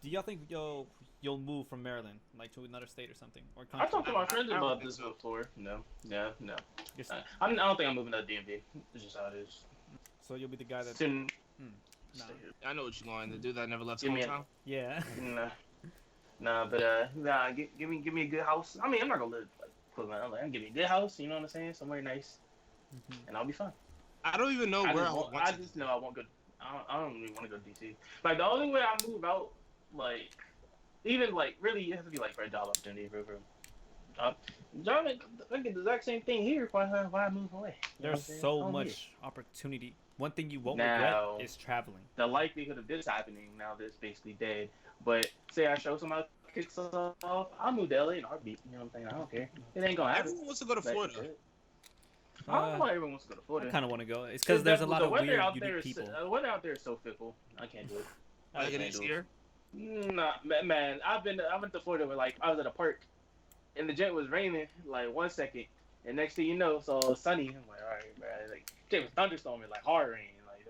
Do y'all think you'll move from Maryland, like to another state or something, or I country? talked to my friends I don't about think this so. before. No, yeah, no. Just, I don't think I'm moving to the DMV. It's just how it is. so you'll be the guy that. Soon, Hmm, nah. stay here. I know what you're going to do. That never left Give me a hometown. Yeah. nah, nah, but nah. Give me a good house. I mean, I'm not gonna live like equivalent. I'm like, give me a good house. You know what I'm saying? Somewhere nice, Mhm. and I'll be fine. I don't even know where I would want I to just live. know I won't go. I don't really want to go to DC. Like the only way I move out, like even like really, it has to be like for a job opportunity. For uh, John, I get the exact same thing here. Why I move away? You know what There's I'm saying? so I'm here. much opportunity. One thing you won't regret Now, is traveling. the likelihood of this happening now that's basically dead. But say I show somebody kicks off, I'll move to LA in a heartbeat. You know what I'm saying? I don't care. It ain't gonna happen. Everyone wants to go to But Florida. I don't know Uh, why everyone wants to go to I Florida. kind of want to go. It's because Because there's a lot the of weather weird, out there unique is people. the weather out there is so fickle. I can't do it. I Like it can't is do it. here. Nah, man, I went to Florida where like I was at a park and the jet was raining like 1 second, and next thing you know, so it was sunny. I'm like, all right, bro. Like it was thunderstorming, like hard rain. Like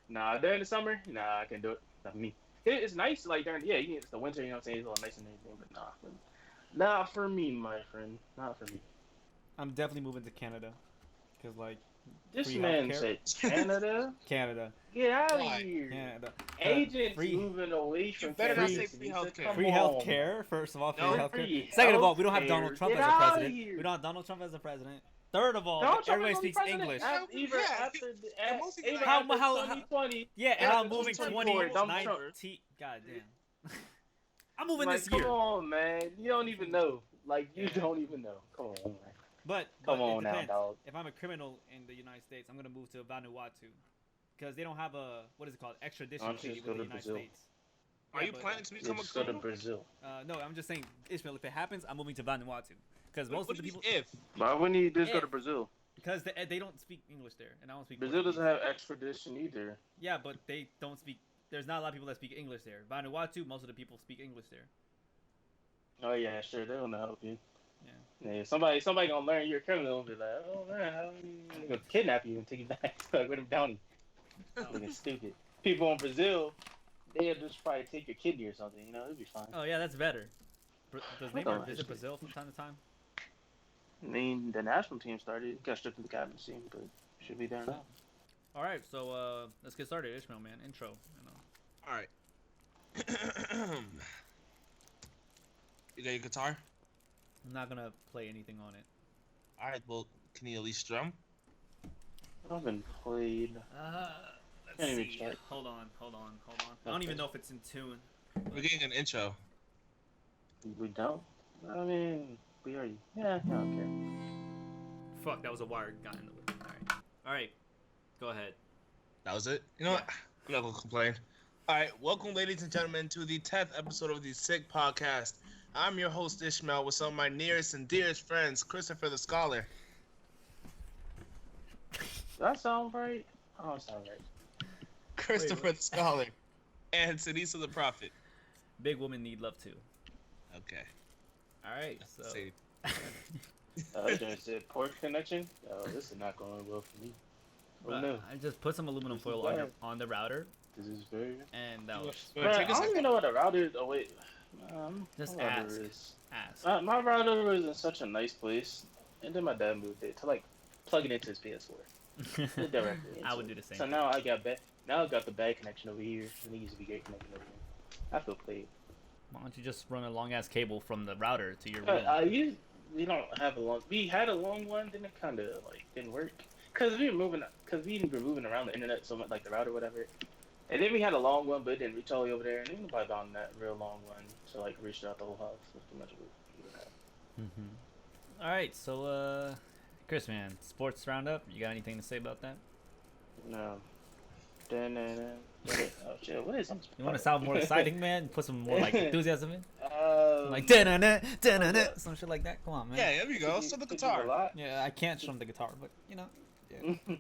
nah, during the summer, nah, I can do it. Not for me. It's nice like during it's the winter. You know what I'm saying? It's all nice and everything, but not for me, my friend. Not for me. I'm definitely moving to Canada because like This free man healthcare. said Canada. Canada, Get out of Why? here. Canada. Agents Free moving away You from better not Canada. free say free Sinisa. healthcare. Come free on. healthcare. First of all, free No. healthcare. Free Second of all, we don't have Donald healthcare. Trump Get as a out of president. here. We don't have Donald Trump as a president. Third of all, Donald Trump is everybody gonna be speaks president English. even Yeah, after and most people even like How after how 2020. Yeah, and After I'm moving 2024, Donald 29. Trump. God damn. I'm moving Like, this come year. on, man. You don't even know. Like, you don't even know. Come on, man. Come But it on now, depends. dog. If I'm a criminal in the United States, I'm gonna move to Vanuatu because they don't have a what is it called Why extradition don't you treaty just with go the to United Brazil? States. Are Yeah, you but planning to Yeah, become a just go to criminal? Brazil. no, I'm just saying, Ishmael. If it happens, I'm moving to Vanuatu because most What of do the you mean people if? Why wouldn't you just go to if Brazil? because they don't speak English there, and I don't speak Brazil Portuguese. doesn't have extradition either. Yeah, but they don't speak. There's not a lot of people that speak English there. Vanuatu, most of the people speak English there. Oh yeah, sure. They're gonna help you. Yeah. Yeah, somebody gonna learn you're a criminal and be like, oh man, how you gonna kidnap you and take you back to like William Downey? Oh. Looking stupid. People in Brazil, they'll just probably take your kidney or something. You know, it'll be fine. Oh yeah, that's better. Does Look Neymar at visit history. Brazil from time to time? I mean, the national team started, got stripped to the captaincy, but should be there now. All right, so let's get started. Ishmael, man, intro. You know. All right. You got your guitar? I'm not gonna play anything on it. All right. Well, can you at least strum? I haven't played. Let's Can't even see. check. Hold on. I don't even know if it's in tune. We're getting an intro. We don't. I mean, we already. Yeah, I don't care. Fuck, that was a wire got in the way. All right, go ahead. That was it. You know what? I'm not gonna complain. All right. Welcome, ladies and gentlemen, to the 10th episode of the S.I.C podcast. I'm your host Ishmael with some of my nearest and dearest friends, Christopher the Scholar. Does that sound right? I don't sound right. Christopher the Scholar, and Sinisa the Prophet. Big women need love too. Okay. All right, so. Say- There's a port connection. Oh, this is not going well for me. Oh no, I just put some aluminum This is foil bad. on the router, this is very. and that was You Bro, wanna I take a don't second? even know what a router is. Oh wait, just my router ask. is. Ask. My router was in such a nice place, and then my dad moved it to like plug it into his PS4 directly. I would into do it. the same. So now I got now I got the bad connection over here, and it used to be great connection over here. I feel played. Why don't you just run a long ass cable from the router to your But room? we don't have a long. We had a long one, then it kind of like didn't work because we were moving around the internet so much, like the router, whatever. And then we had a long one, but it didn't reach all the way over there. And then nobody found that real long one to like reach throughout the whole house. That's too much of it. All right, so Chris, man, sports roundup. You got anything to say about that? No. Oh shit! What is? You want to sound more exciting, man? Put some more like enthusiasm in, like some shit like that. Come on, man. Yeah, there we go. So the guitar. Yeah, I can't strum the guitar, but you know. Yeah.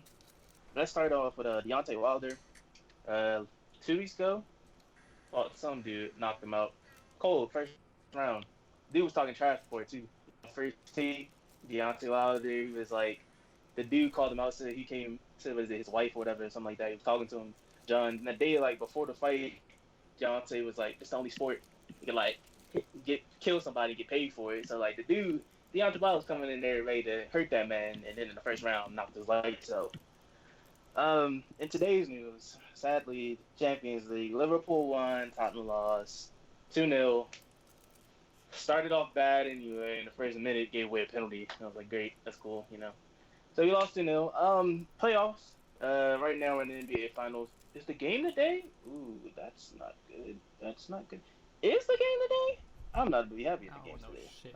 Let's start off with Deontay Wilder. 2 weeks ago, some dude knocked him out cold first round. Dude was talking trash before it too. First tee, Deontay Wilder, he was like, the dude called him out, said he came to his wife or whatever, something like that. He was talking to him, John. And the day like before the fight, Deontay was like, it's the only sport you can like kill somebody, get paid for it. So like the dude, Deontay Wilder was coming in there ready to hurt that man, and then in the first round knocked his lights out. In today's news, sadly, Champions League, Liverpool won, Tottenham lost, 2-0. Started off bad anyway. In the first minute, gave away a penalty. I was like, great, that's cool, you know. So we lost 2-0. Playoffs. Right now we're in the NBA Finals. Is the game today? Ooh, that's not good. That's not good. Is the game today? I'm not really happy with the game's today. Shit.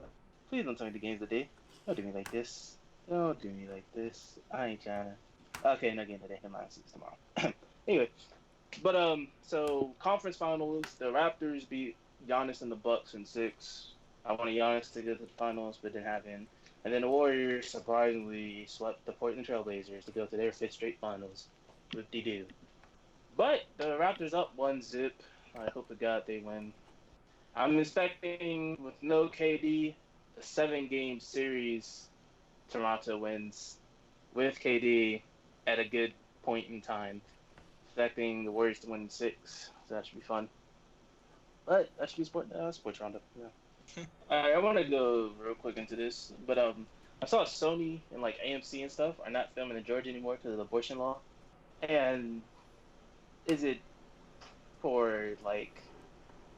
Please don't tell me the game's today. Don't do me like this. Don't do me like this. I ain't trying to. Okay, no game today. Never mind. See you tomorrow. Anyway, but so conference finals. The Raptors beat Giannis and the Bucks in 6. I wanted Giannis to get to the finals, but didn't happen. And then the Warriors surprisingly swept the Portland Trailblazers to go to their 5th straight finals with D-Do. But the Raptors up 1-0. I hope to God they win. I'm expecting, with no KD, a 7-game series. Toronto wins with KD at a good point in time. Expecting the Warriors to win 6, so that should be fun. But that should be sports roundup. Yeah. I want to go real quick into this, but I saw Sony and like AMC and stuff are not filming in Georgia anymore because of the abortion law. And is it for like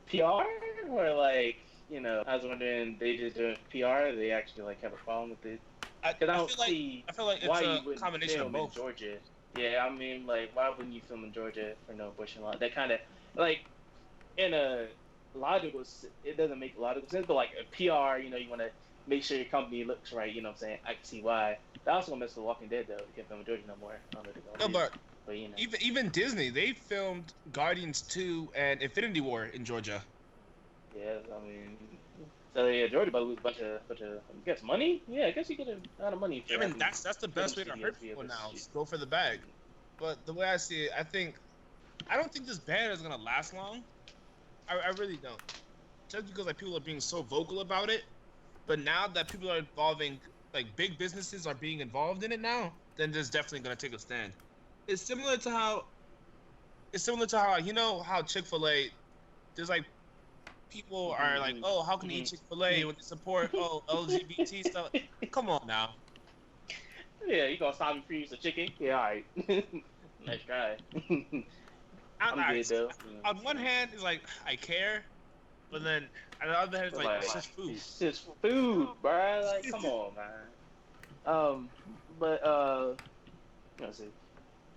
PR or like, you know? I was wondering, they just doing PR. They actually like have a problem with it. Because I feel like why it's you a wouldn't combination film of both. in Georgia. Yeah, I mean, like, why wouldn't you film in Georgia for no abortion law? That kind of like in a logical, it doesn't make logical sense, but like a PR, you know, you want to make sure your company looks right, you know what I'm saying? I can see why. That also gonna mess with Walking Dead though. You can't film in Georgia no more. I don't know if they're gonna but you know. Even Disney, they filmed Guardians 2 and Infinity War in Georgia. Yeah, I mean, so yeah, Georgia about to lose a bunch of, I guess money. Yeah, I guess you get a lot of money. I mean, that's the best way to hurt people now. Go for the bag. But the way I see it, I don't think this ban is gonna last long. I really don't. Just because like people are being so vocal about it, but now that people are involving, like big businesses are being involved in it now, then there's definitely gonna take a stand. It's similar to how you know how Chick-fil-A, there's like people are like, oh, how can you eat Chick-fil-A when they support LGBT stuff? Come on now. Yeah, you gonna stop me from using chicken? Yeah, all right. Nice try. I'm good though. On one hand, it's like I care, but then on the other hand, it's like it's just food. It's just food, bro. Like, come on, man. Let's see.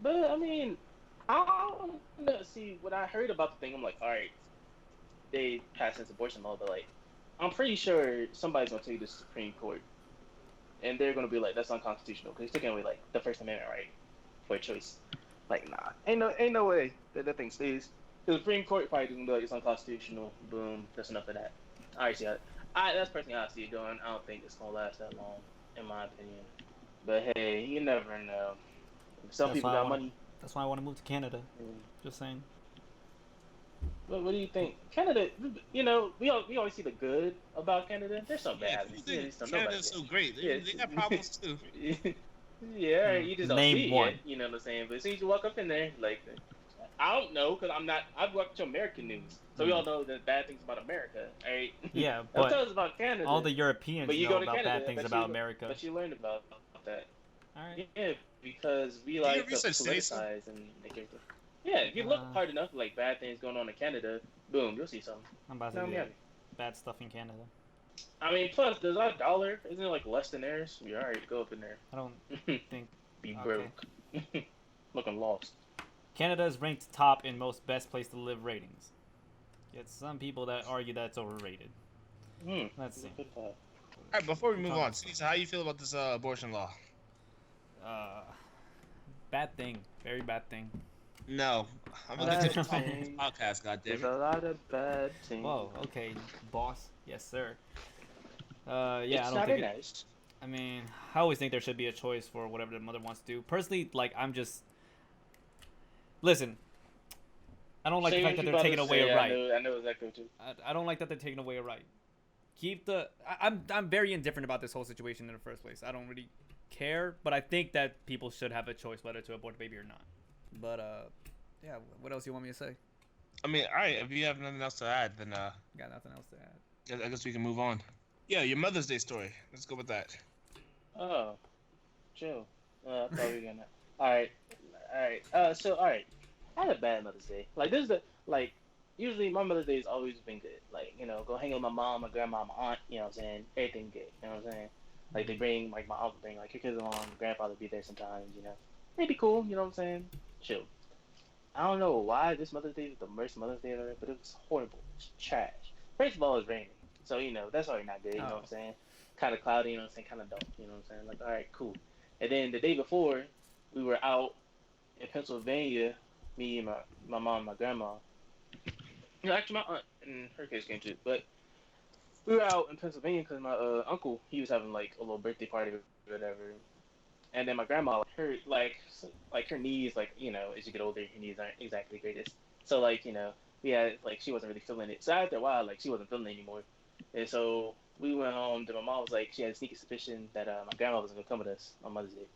But I mean, I don't know. See, when I heard about the thing, I'm like, all right, they passed this abortion law, but like, I'm pretty sure somebody's gonna take this to the Supreme Court, and they're gonna be like, that's unconstitutional because it's taking away like the First Amendment right for a choice. Like, nah, ain't no way that thing stays. The Supreme Court probably gonna be like, it's unconstitutional. Boom, that's enough of that. I already see that. That's personally how I see it going. I don't think it's gonna last that long, in my opinion. But hey, you never know. Some people got money. That's why I want to move to Canada. Just saying. What do you think? Canada, you know, we always see the good about Canada. There's some bad. Canada's so great. They got problems too. Yeah, you just don't see one. it. You know what I'm saying? But as soon as you walk up in there, like, I don't know, because I've watched American news. So we all know the bad things about America, right? Yeah, but tell us about Canada. All the Europeans know about Canada, bad things about America. But you learned about that. All right. Yeah, because we like to politicize and make everything. Yeah, if you look hard enough, like bad things going on in Canada, boom, you'll see something. I'm about to say bad stuff in Canada. I mean, plus, does our dollar, isn't it like less than theirs? We're alright to go up in there. I don't think. Be broke. Looking lost. Canada is ranked top in most best place to live ratings. Yet some people that argue that's overrated. Let's see. Alright, before we move on, Sinisa, how you feel about this abortion law? Bad thing. Very bad thing. No. I'm gonna get to the podcast, goddammit. There's a lot of bad things. Whoa, okay, boss. Yes, sir. Yeah, it's I don't think nice. I mean, I always think there should be a choice for whatever the mother wants to do. Personally, like, I'm just... Listen, I don't like the fact that they're taking away a right. I know exactly what you... I don't like that they're taking away a right. Keep the... I'm very indifferent about this whole situation in the first place. I don't really care, but I think that people should have a choice whether to abort a baby or not. But, yeah, what else you want me to say? I mean, all right. If you have nothing else to add, then Got nothing else to add. I guess we can move on. Yeah, your Mother's Day story. Let's go with that. Oh, chill. I thought we were gonna. All right, all right. So all right, I had a bad Mother's Day. Like this is the like. Usually my Mother's Day has always been good. Like go hang out with my mom, my grandma, my aunt. You know what I'm saying? Everything good. You know what I'm saying? Like they bring like my uncle bring like your kids along. My grandfather be there sometimes. It'd be cool. You know what I'm saying? Chill. I don't know why this Mother's Day was the worst Mother's Day ever, but it was horrible. It was trash. First of all, it was raining, so that's already not good. You know what I'm saying? Kind of cloudy. You know what I'm saying? Kind of dark. You know what I'm saying? Like, all right, cool. And then the day before, we were out in Pennsylvania. Me and my mom, and my grandma. Actually, my aunt and her kids came too. But we were out in Pennsylvania because my uncle he was having like a little birthday party or whatever. And then my grandma, like her knees, like as you get older, your knees aren't exactly the greatest. So we had like she wasn't really feeling it. So after a while, like she wasn't feeling it anymore. And so we went home. And my mom was like, she had a sneaky suspicion that my grandma was gonna come with us on Mother's Day,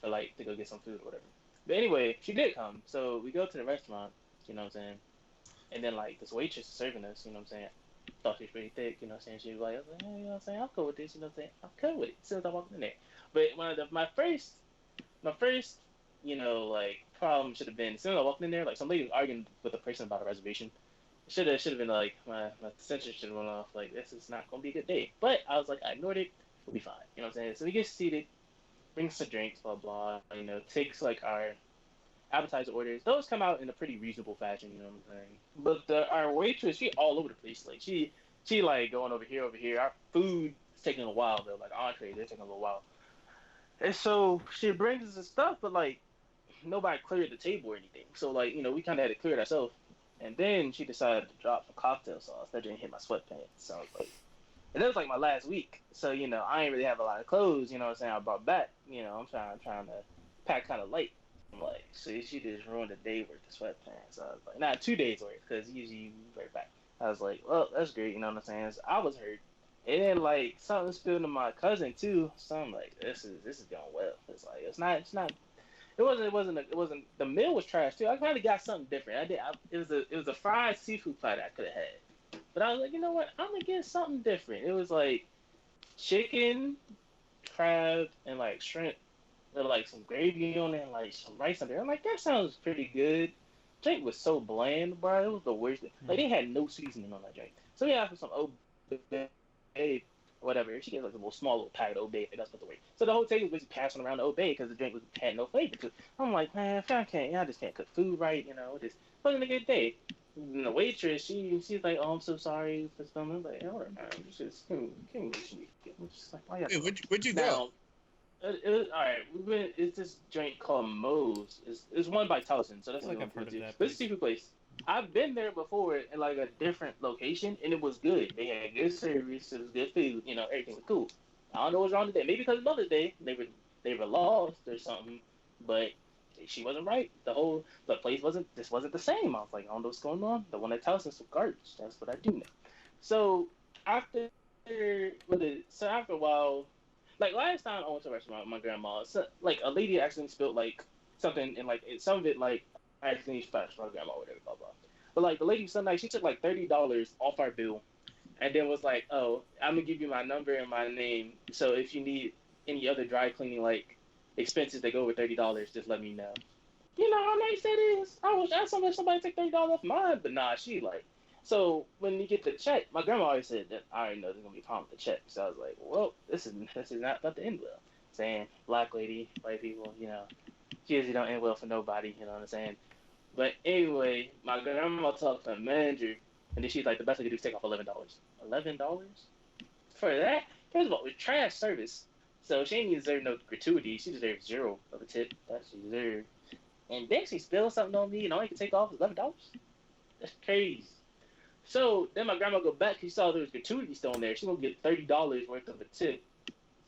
for like to go get some food or whatever. But anyway, she did come. So we go to the restaurant. You know what I'm saying? And then like this waitress serving us. You know what I'm saying? Thought she was pretty thick. You know what I'm saying? She was like, I was like, hey, you know what I'm saying? I'll go with this. You know what I'm saying? I'll go with it. As soon as I walked in there. But my first, like problem should have been as soon as I walked in there, like somebody was arguing with a person about a reservation. Should have been like my sensor should have went off. Like this is not gonna be a good day. But I was like, I ignored it. We'll be fine. You know what I'm saying? So we get seated, bring some drinks, blah blah. Takes like our appetizer orders. Those come out in a pretty reasonable fashion. You know what I'm saying? But our waitress, she all over the place. Like she like going over here, over here. Our food is taking a while though. Like entree, they're taking a little while. And so she brings us the stuff, but like nobody cleared the table or anything. So like we kind of had to clear it ourselves. And then she decided to drop some cocktail sauce that didn't hit my sweatpants. So I was like, and that was like my last week. So I ain't really have a lot of clothes. You know what I'm saying? I brought back. I'm trying to pack kind of light. I'm like, so she just ruined a day worth of sweatpants. So I was like, not 2 days worth, because usually you wear back. I was like, well, that's great. You know what I'm saying? So I was hurt. And then like something spilled to my cousin too. So I'm like, this is going well. It's like it's not. It wasn't. The meal was trash too. I kind of got something different. It was a fried seafood platter I could have had, but I was like, you know what? I'm gonna get something different. It was like chicken, crab, and like shrimp with like some gravy on it and like some rice on there. I'm like, that sounds pretty good. Drink was so bland, bro. It was the worst. Like they had no seasoning on that drink. So we asked for some Old Bay, whatever. She gave like a small little packet of Old Bay. That's what the way. So the whole table was passing around the Old Bay because the drink had no flavor to it. I'm like, man, I just can't cook food right. It just wasn't a good day. And the waitress, she's like, oh, I'm so sorry for something. I'm like, all right, man, can we I'm just like, why you Hey, where'd you now, go? all right. It's this joint called Moe's. It's one by Towson, so I that's feel the like one I've heard of too. that But it's a place. seafood place. I've been there before in like a different location, and it was good. They had good service. It was good food. Everything was cool. I don't know what's wrong today. Maybe because it's Mother's Day, they were lost or something. But she wasn't right. The place wasn't the same. I was like, I don't know what's going on. The one at Towson's some garbage. That's what I do know. So after after a while, like last time I went to a restaurant with my grandma, so, like a lady actually spilled like something and like some of it like actually splashed my grandma or whatever, blah blah. But like the lady some night she took like $30 off our bill and then was like, oh, I'm gonna give you my number and my name. So if you need any other dry cleaning like expenses that go over $30, just let me know. You know how nice that is. I wish I somebody take $30 off mine, but nah, she like. So when you get the check, my grandma always said that I already know there's gonna be a problem with the check. So I was like, well, this is not about to end well. Saying black lady, white people, usually don't end well for nobody. You know what I'm saying? But anyway, my grandma talked to the manager, and then she's like, the best I could do is take off $11. $11 for that? First of all, it was trash service. So she didn't deserve no gratuity. She deserved zero of a tip. That she deserved. And then she spilled something on me, and all I could take off was $11. That's crazy. So then my grandma go back. She saw there was gratuity still in there. She gonna get $30 worth of a tip.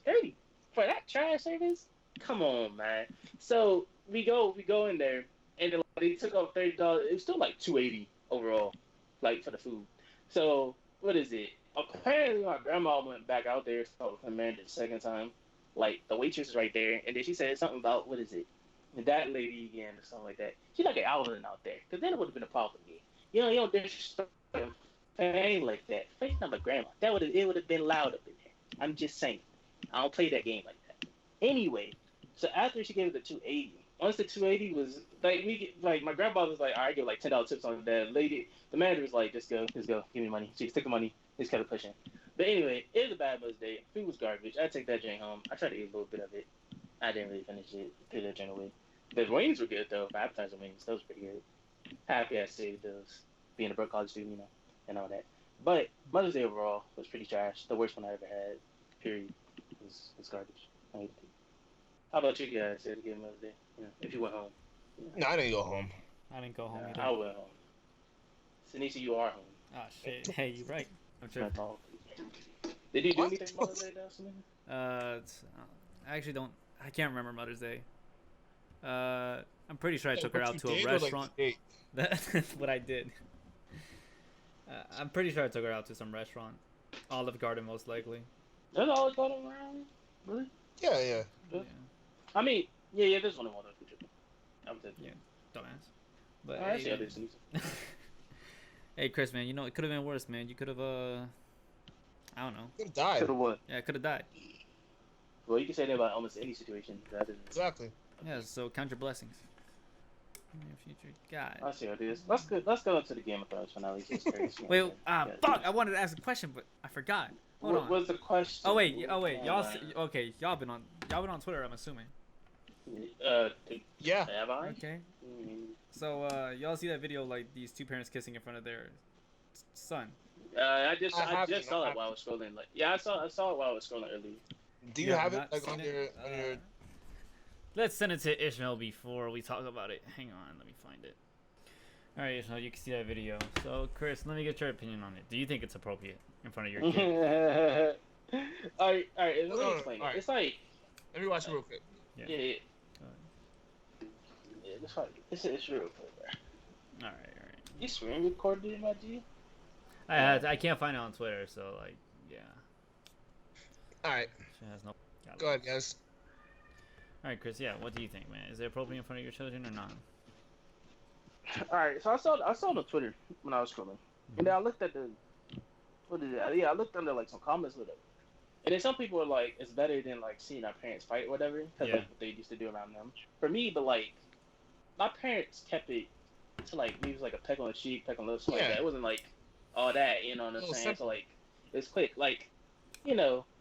30 for that trash service? Come on, man. So we go in there, and then like, they took off $30. It was still like 280 overall, like for the food. So what is it? Apparently my grandma went back out there, so her manager the second time. Like the waitress is right there, and then she said something about what is it? And that lady again or something like that. She's like an outland out there, because then it would have been a problem for me. you don't disrespect him. It ain't like that. Face not my grandma. It would have been loud up in there. I'm just saying. I don't play that game like that. Anyway, so after she gave it the 280, once the 280 was like my grandpa was like, all right, give like $10 tips on that lady. The manager was like, just go, give me money. She took the money, just kept pushing. But anyway, it was a bad Mother's Day. Food was garbage. I take that drink home. I tried to eat a little bit of it. I didn't really finish it. Threw that drink away. The wings were good though. For appetizer wings, those were pretty good. Happy I saved those. Being a broke college student, and all that. But Mother's Day overall was pretty trash. The worst one I ever had. Period. Was garbage. I hate it. How about you guys? Did you get Mother's Day? If you went home. No, I didn't go home. I didn't go home either. I went home. Sinisa, you are home. Oh shit! Hey, you're right. I'm sure. Did you do anything Mother's Day, Sinisa? I actually don't. I can't remember Mother's Day. I'm pretty sure I took her out to a restaurant. That's what I did. I'm pretty sure I took her out to some restaurant. Olive Garden, most likely. There's Olive Garden around? Really? Yeah. I mean, yeah, there's only one of them. Yeah, don't ask. But I see how this is. Hey, Chris, man, it could have been worse, man. You could have, I don't know. Could have died. Could have what? Yeah, could have died. Well, you can say that about almost any situation. Exactly. Yeah, so count your blessings. In your future, God. I see how it is. Let's go to the Game of Thrones finale. Wait, fuck! I wanted to ask a question, but I forgot. Hold on. What was the question? Oh wait, y'all been on Twitter, I'm assuming. Yeah. Have I? Okay. So y'all see that video, like these two parents kissing in front of their son? I just saw it while I was scrolling. I saw it while I was scrolling earlier. Do you have it on your Let's send it to Ishmael before we talk about it. Hang on, let me find it. All right, Ishmael, you can see that video. So, Chris, let me get your opinion on it. Do you think it's appropriate in front of your kid? all right. Let me explain it. Right. It's like. Let me watch it real quick. Yeah. It's real quick, bro. All right. You screen recorded it, my G? I can't find it on Twitter, so yeah. All right. She has no. Go ahead, guys. All right, Chris. Yeah, what do you think, man? Is it appropriate in front of your children or not? All right, so I saw it on Twitter when I was scrolling, and then I looked at I looked under like some comments with it, and then some people were like, it's better than like seeing our parents fight or whatever, because like what they used to do around them. For me, but like, my parents kept it to like maybe it was like a peck on the cheek, peck on the lips, something like that. It wasn't like all that, you know what I'm saying? So like, it's quick, like,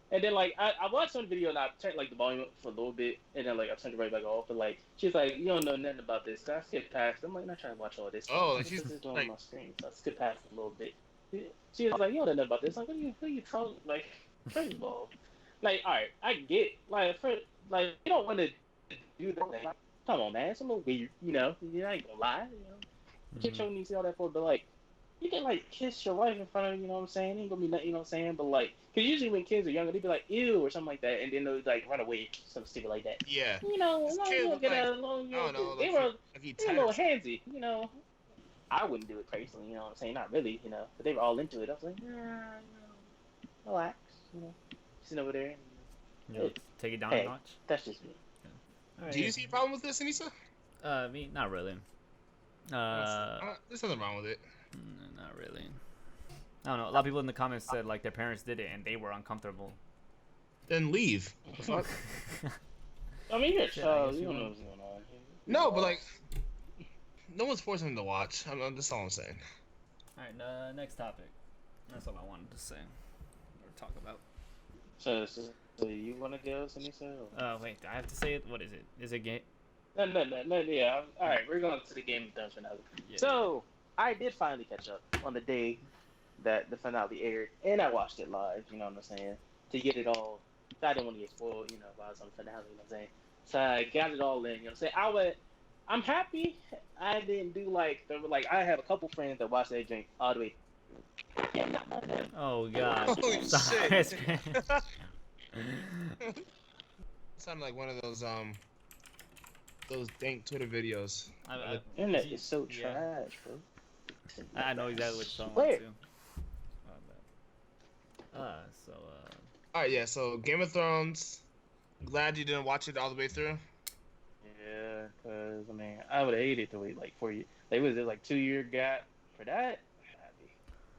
And then like I watched some video and I turned like the volume up for a little bit and then like I turned it right back off. But like she's like, you don't know nothing about this. So I skipped past. I'm like not trying to watch all this. Oh, she's just doing like... on my screen. So I skipped past it a little bit. She was like, you don't know nothing about this. Like, what are you talking? Like, first of all, like, all right, I get like you don't want to do that. Like, come on, man, it's a little weird, I ain't gonna lie, Get your niece all that for, but like. You can like kiss your wife in front of, you know what I'm saying? It ain't gonna be nothing, you know what I'm saying? But like, cause usually when kids are younger, they be like, ew, or something like that, and then they'll like run away, something stupid like that. Yeah. They were a little handsy, I wouldn't do it personally, you know what I'm saying? Not really, but they were all into it. I was like, relax, sitting over there. Take it down a notch. That's just me. Right, do you see a problem with this, Sinisa? Me, not really. There's nothing wrong with it. Not really. I don't know. A lot of people in the comments said like their parents did it and they were uncomfortable. Then leave. The fuck? I mean, you're a child. You don't know what's going on. No, but like, no one's forcing them to watch. That's all I'm saying. All right. Next topic. That's all I wanted to say or talk about. So you want to go, Sinisa? Wait. I have to say it. What is it? Is it gay? No. Yeah. All right. We're going to the Game of Thrones finale. Yeah. So. I did finally catch up on the day that the finale aired, and I watched it live, you know what I'm saying, to get it all. I didn't want to get spoiled, while I was on the finale, you know what I'm saying. So I got it all in, you know what I'm saying. I'm happy I didn't do I have a couple friends that watched that drink all the way. Oh, God. Holy shit. Sounded like one of those dank Twitter videos. Internet is so trash, bro. I know exactly what you're talking about, too. Alright, yeah, so Game of Thrones. Glad you didn't watch it all the way through. Yeah, because, I would have hated to wait, 4 years. Was it, 2-year gap? For that,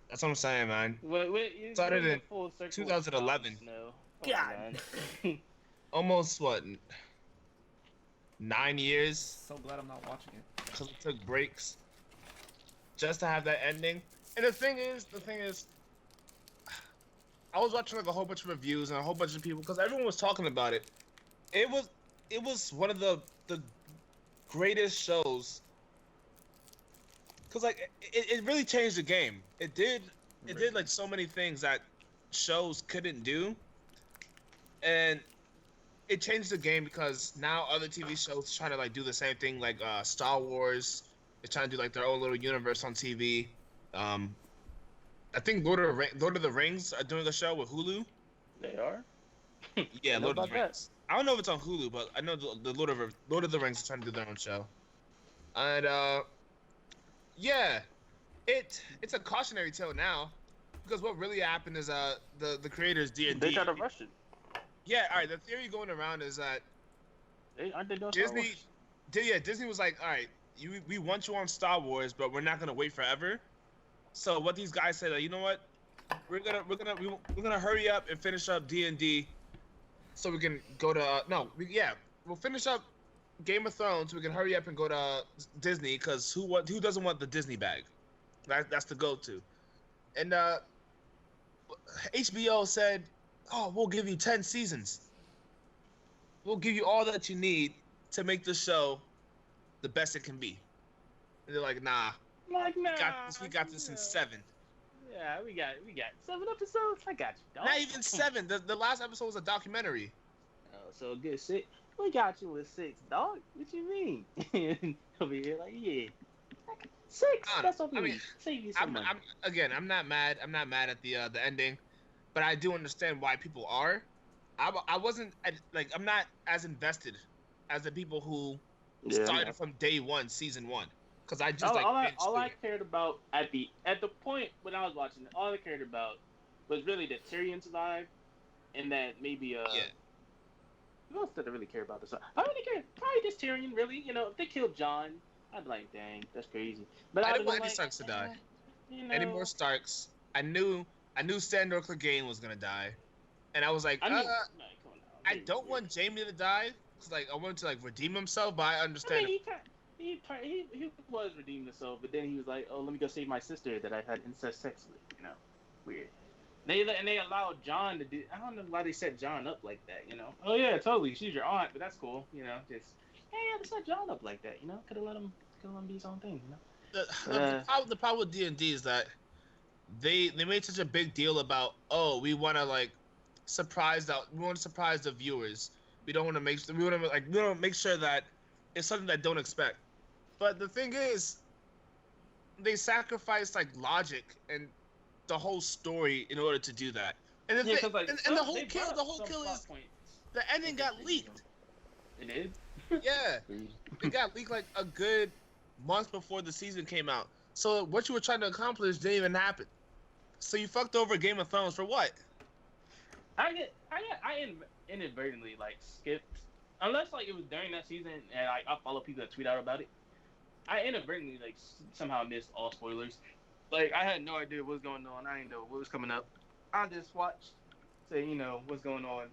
That's what I'm saying, man. you Started going in the full circle 2011. No. God. Almost what? 9 years. So glad I'm not watching it. Because it took breaks just to have that ending. And the thing is, I was watching like a whole bunch of reviews and a whole bunch of people because everyone was talking about it. It was one of the greatest shows because like it really changed the game. It did like so many things that shows couldn't do, and it changed the game because now other TV shows try to like do the same thing, like Star Wars. They're trying to do like their own little universe on TV. I think Lord of the Rings are doing a show with Hulu. They are. Yeah, Lord of the Rings. I don't know if it's on Hulu, but I know the Lord of the Rings is trying to do their own show. And yeah, it's a cautionary tale now, because what really happened is the creators D&D. They tried to rush it. Yeah, all right. The theory going around is that aren't they doing Disney. Disney was like, all right, we want you on Star Wars, but we're not gonna wait forever. So what these guys said, you know what, we're gonna hurry up and finish up D&D, so we can go to we'll finish up Game of Thrones so we can hurry up and go to Disney, because who doesn't want the Disney bag? That's the go-to. And HBO said, oh, we'll give you 10 seasons. We'll give you all that you need to make the show the best it can be. And they're like, nah. We got this in 7. Yeah, we got 7 episodes. I got you, dog. Not even 7. The last episode was a documentary. Oh, so a good 6. We got you with 6, dog. What you mean? Over here, like, yeah, 6. That's what save you some money. I'm not mad. I'm not mad at the ending, but I do understand why people are. I wasn't like, I'm not as invested as the people who started from day 1, season 1. Because I just all I cared about at the point when I was watching it, all I cared about was really that Tyrion survived, and that maybe who else did I really care about this? I really care. Probably just Tyrion, really. You know, if they killed Jon, I'd be like, dang, that's crazy. But I didn't want any Starks to die. Any more Starks? I knew Sandor Clegane was gonna die, and I was like, I don't want Jaime to die. Cause like I wanted to like redeem himself, but I understand. He was redeeming himself, but then he was like, "Oh, let me go save my sister that I had incest sex with." You know, weird. And they allowed Jon to do. I don't know why they set Jon up like that. You know. Oh yeah, totally. She's your aunt, but that's cool. You know, just hey, they set Jon up like that. You know, could have let him be his own thing. You know. The problem with D&D is that they made such a big deal about, oh, we want to surprise the viewers. We want to make sure that it's something that don't expect. But the thing is, they sacrificed logic and the whole story in order to do that. And the whole kill is the ending got leaked. It did? Yeah, it got leaked a good month before the season came out. So what you were trying to accomplish didn't even happen. So you fucked over Game of Thrones for what? I inadvertently skipped, unless it was during that season and I follow people that tweet out about it. I inadvertently somehow missed all spoilers. I had no idea what was going on. I didn't know what was coming up. I just watched, say, what's going on.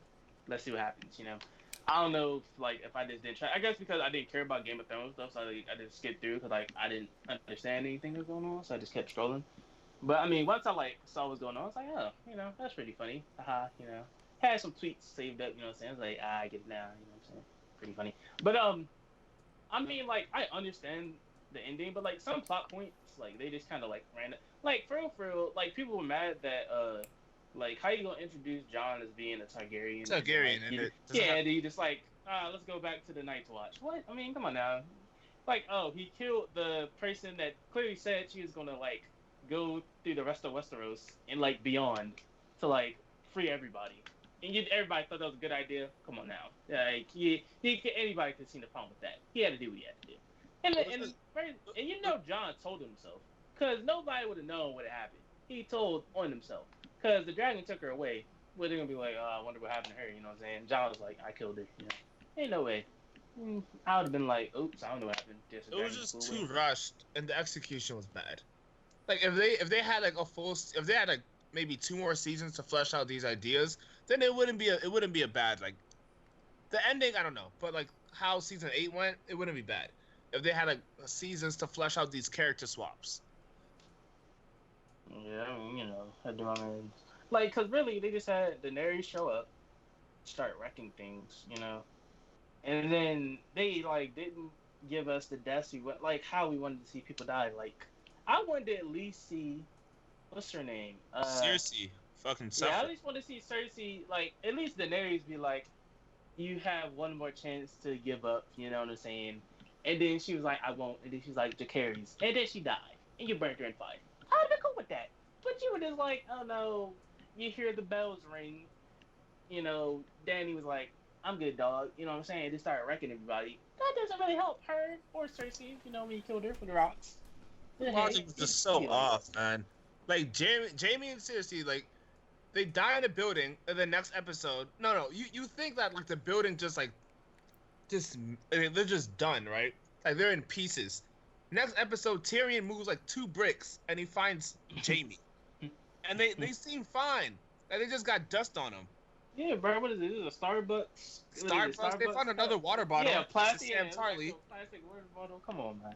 Let's see what happens. I don't know if I just didn't try. I guess because I didn't care about Game of Thrones stuff, so I just skipped through because I didn't understand anything that was going on, so I just kept scrolling. But I mean, once I saw what was going on, I was like, oh, that's pretty funny. Had some tweets saved up, what I'm saying? I was like, I get it now, what I'm saying? Pretty funny. But I mean, I understand the ending, but some plot points, they just kind of ran it. For real, people were mad that how you gonna introduce Jon as being a Targaryen? And he just let's go back to the Night's Watch. What? I mean, come on now. He killed the person that clearly said she was gonna go through the rest of Westeros and beyond to free everybody. And everybody thought that was a good idea. Come on now, anybody could have seen the problem with that. He had to do what he had to do. And Jon told himself, because nobody would have known what had happened. He told on himself, because the dragon took her away. Well, they're gonna be like, oh, I wonder what happened to her. You know what I'm saying? Jon was like, I killed her. Ain't no way. I would have been like, oops, I don't know what happened. It was just too rushed, and the execution was bad. Like if they had like if they had like maybe 2 more seasons to flesh out these ideas, then it wouldn't be a bad like the ending. I don't know, but like how season 8 went, it wouldn't be bad if they had like seasons to flesh out these character swaps. Yeah, I mean, I do. I mean, like, cause really, they just had Daenerys show up, start wrecking things, and then they like didn't give us the deaths we want, like how we wanted to see people die. Like, I wanted to at least see what's her name, Cersei fucking yeah, I suffer. at least want to see Cersei, like, at least Daenerys be like, you have one more chance to give up, you know what I'm saying? And then she was like, I won't. And then she's like, Jacaerys. And then she died. And you burnt her in fire. I'd be cool with that. But you were just like, oh no, you hear the bells ring. Danny was like, I'm good, dog. You know what I'm saying? They started wrecking everybody. That doesn't really help her or Cersei, when you killed her for the rocks. But hey, Logic was just so off, man. Like Jamie and Cersei, like they die in a building in the next episode. No, you think that like the building just I mean, they're just done, right? Like they're in pieces. Next episode, Tyrion moves like 2 bricks and he finds Jamie, and they seem fine. Like they just got dust on them. Yeah, bro. What is it? This is a Starbucks. Starbucks. They found another water bottle. Yeah, plastic. Sam Tarly. Plastic water bottle. Come on, man.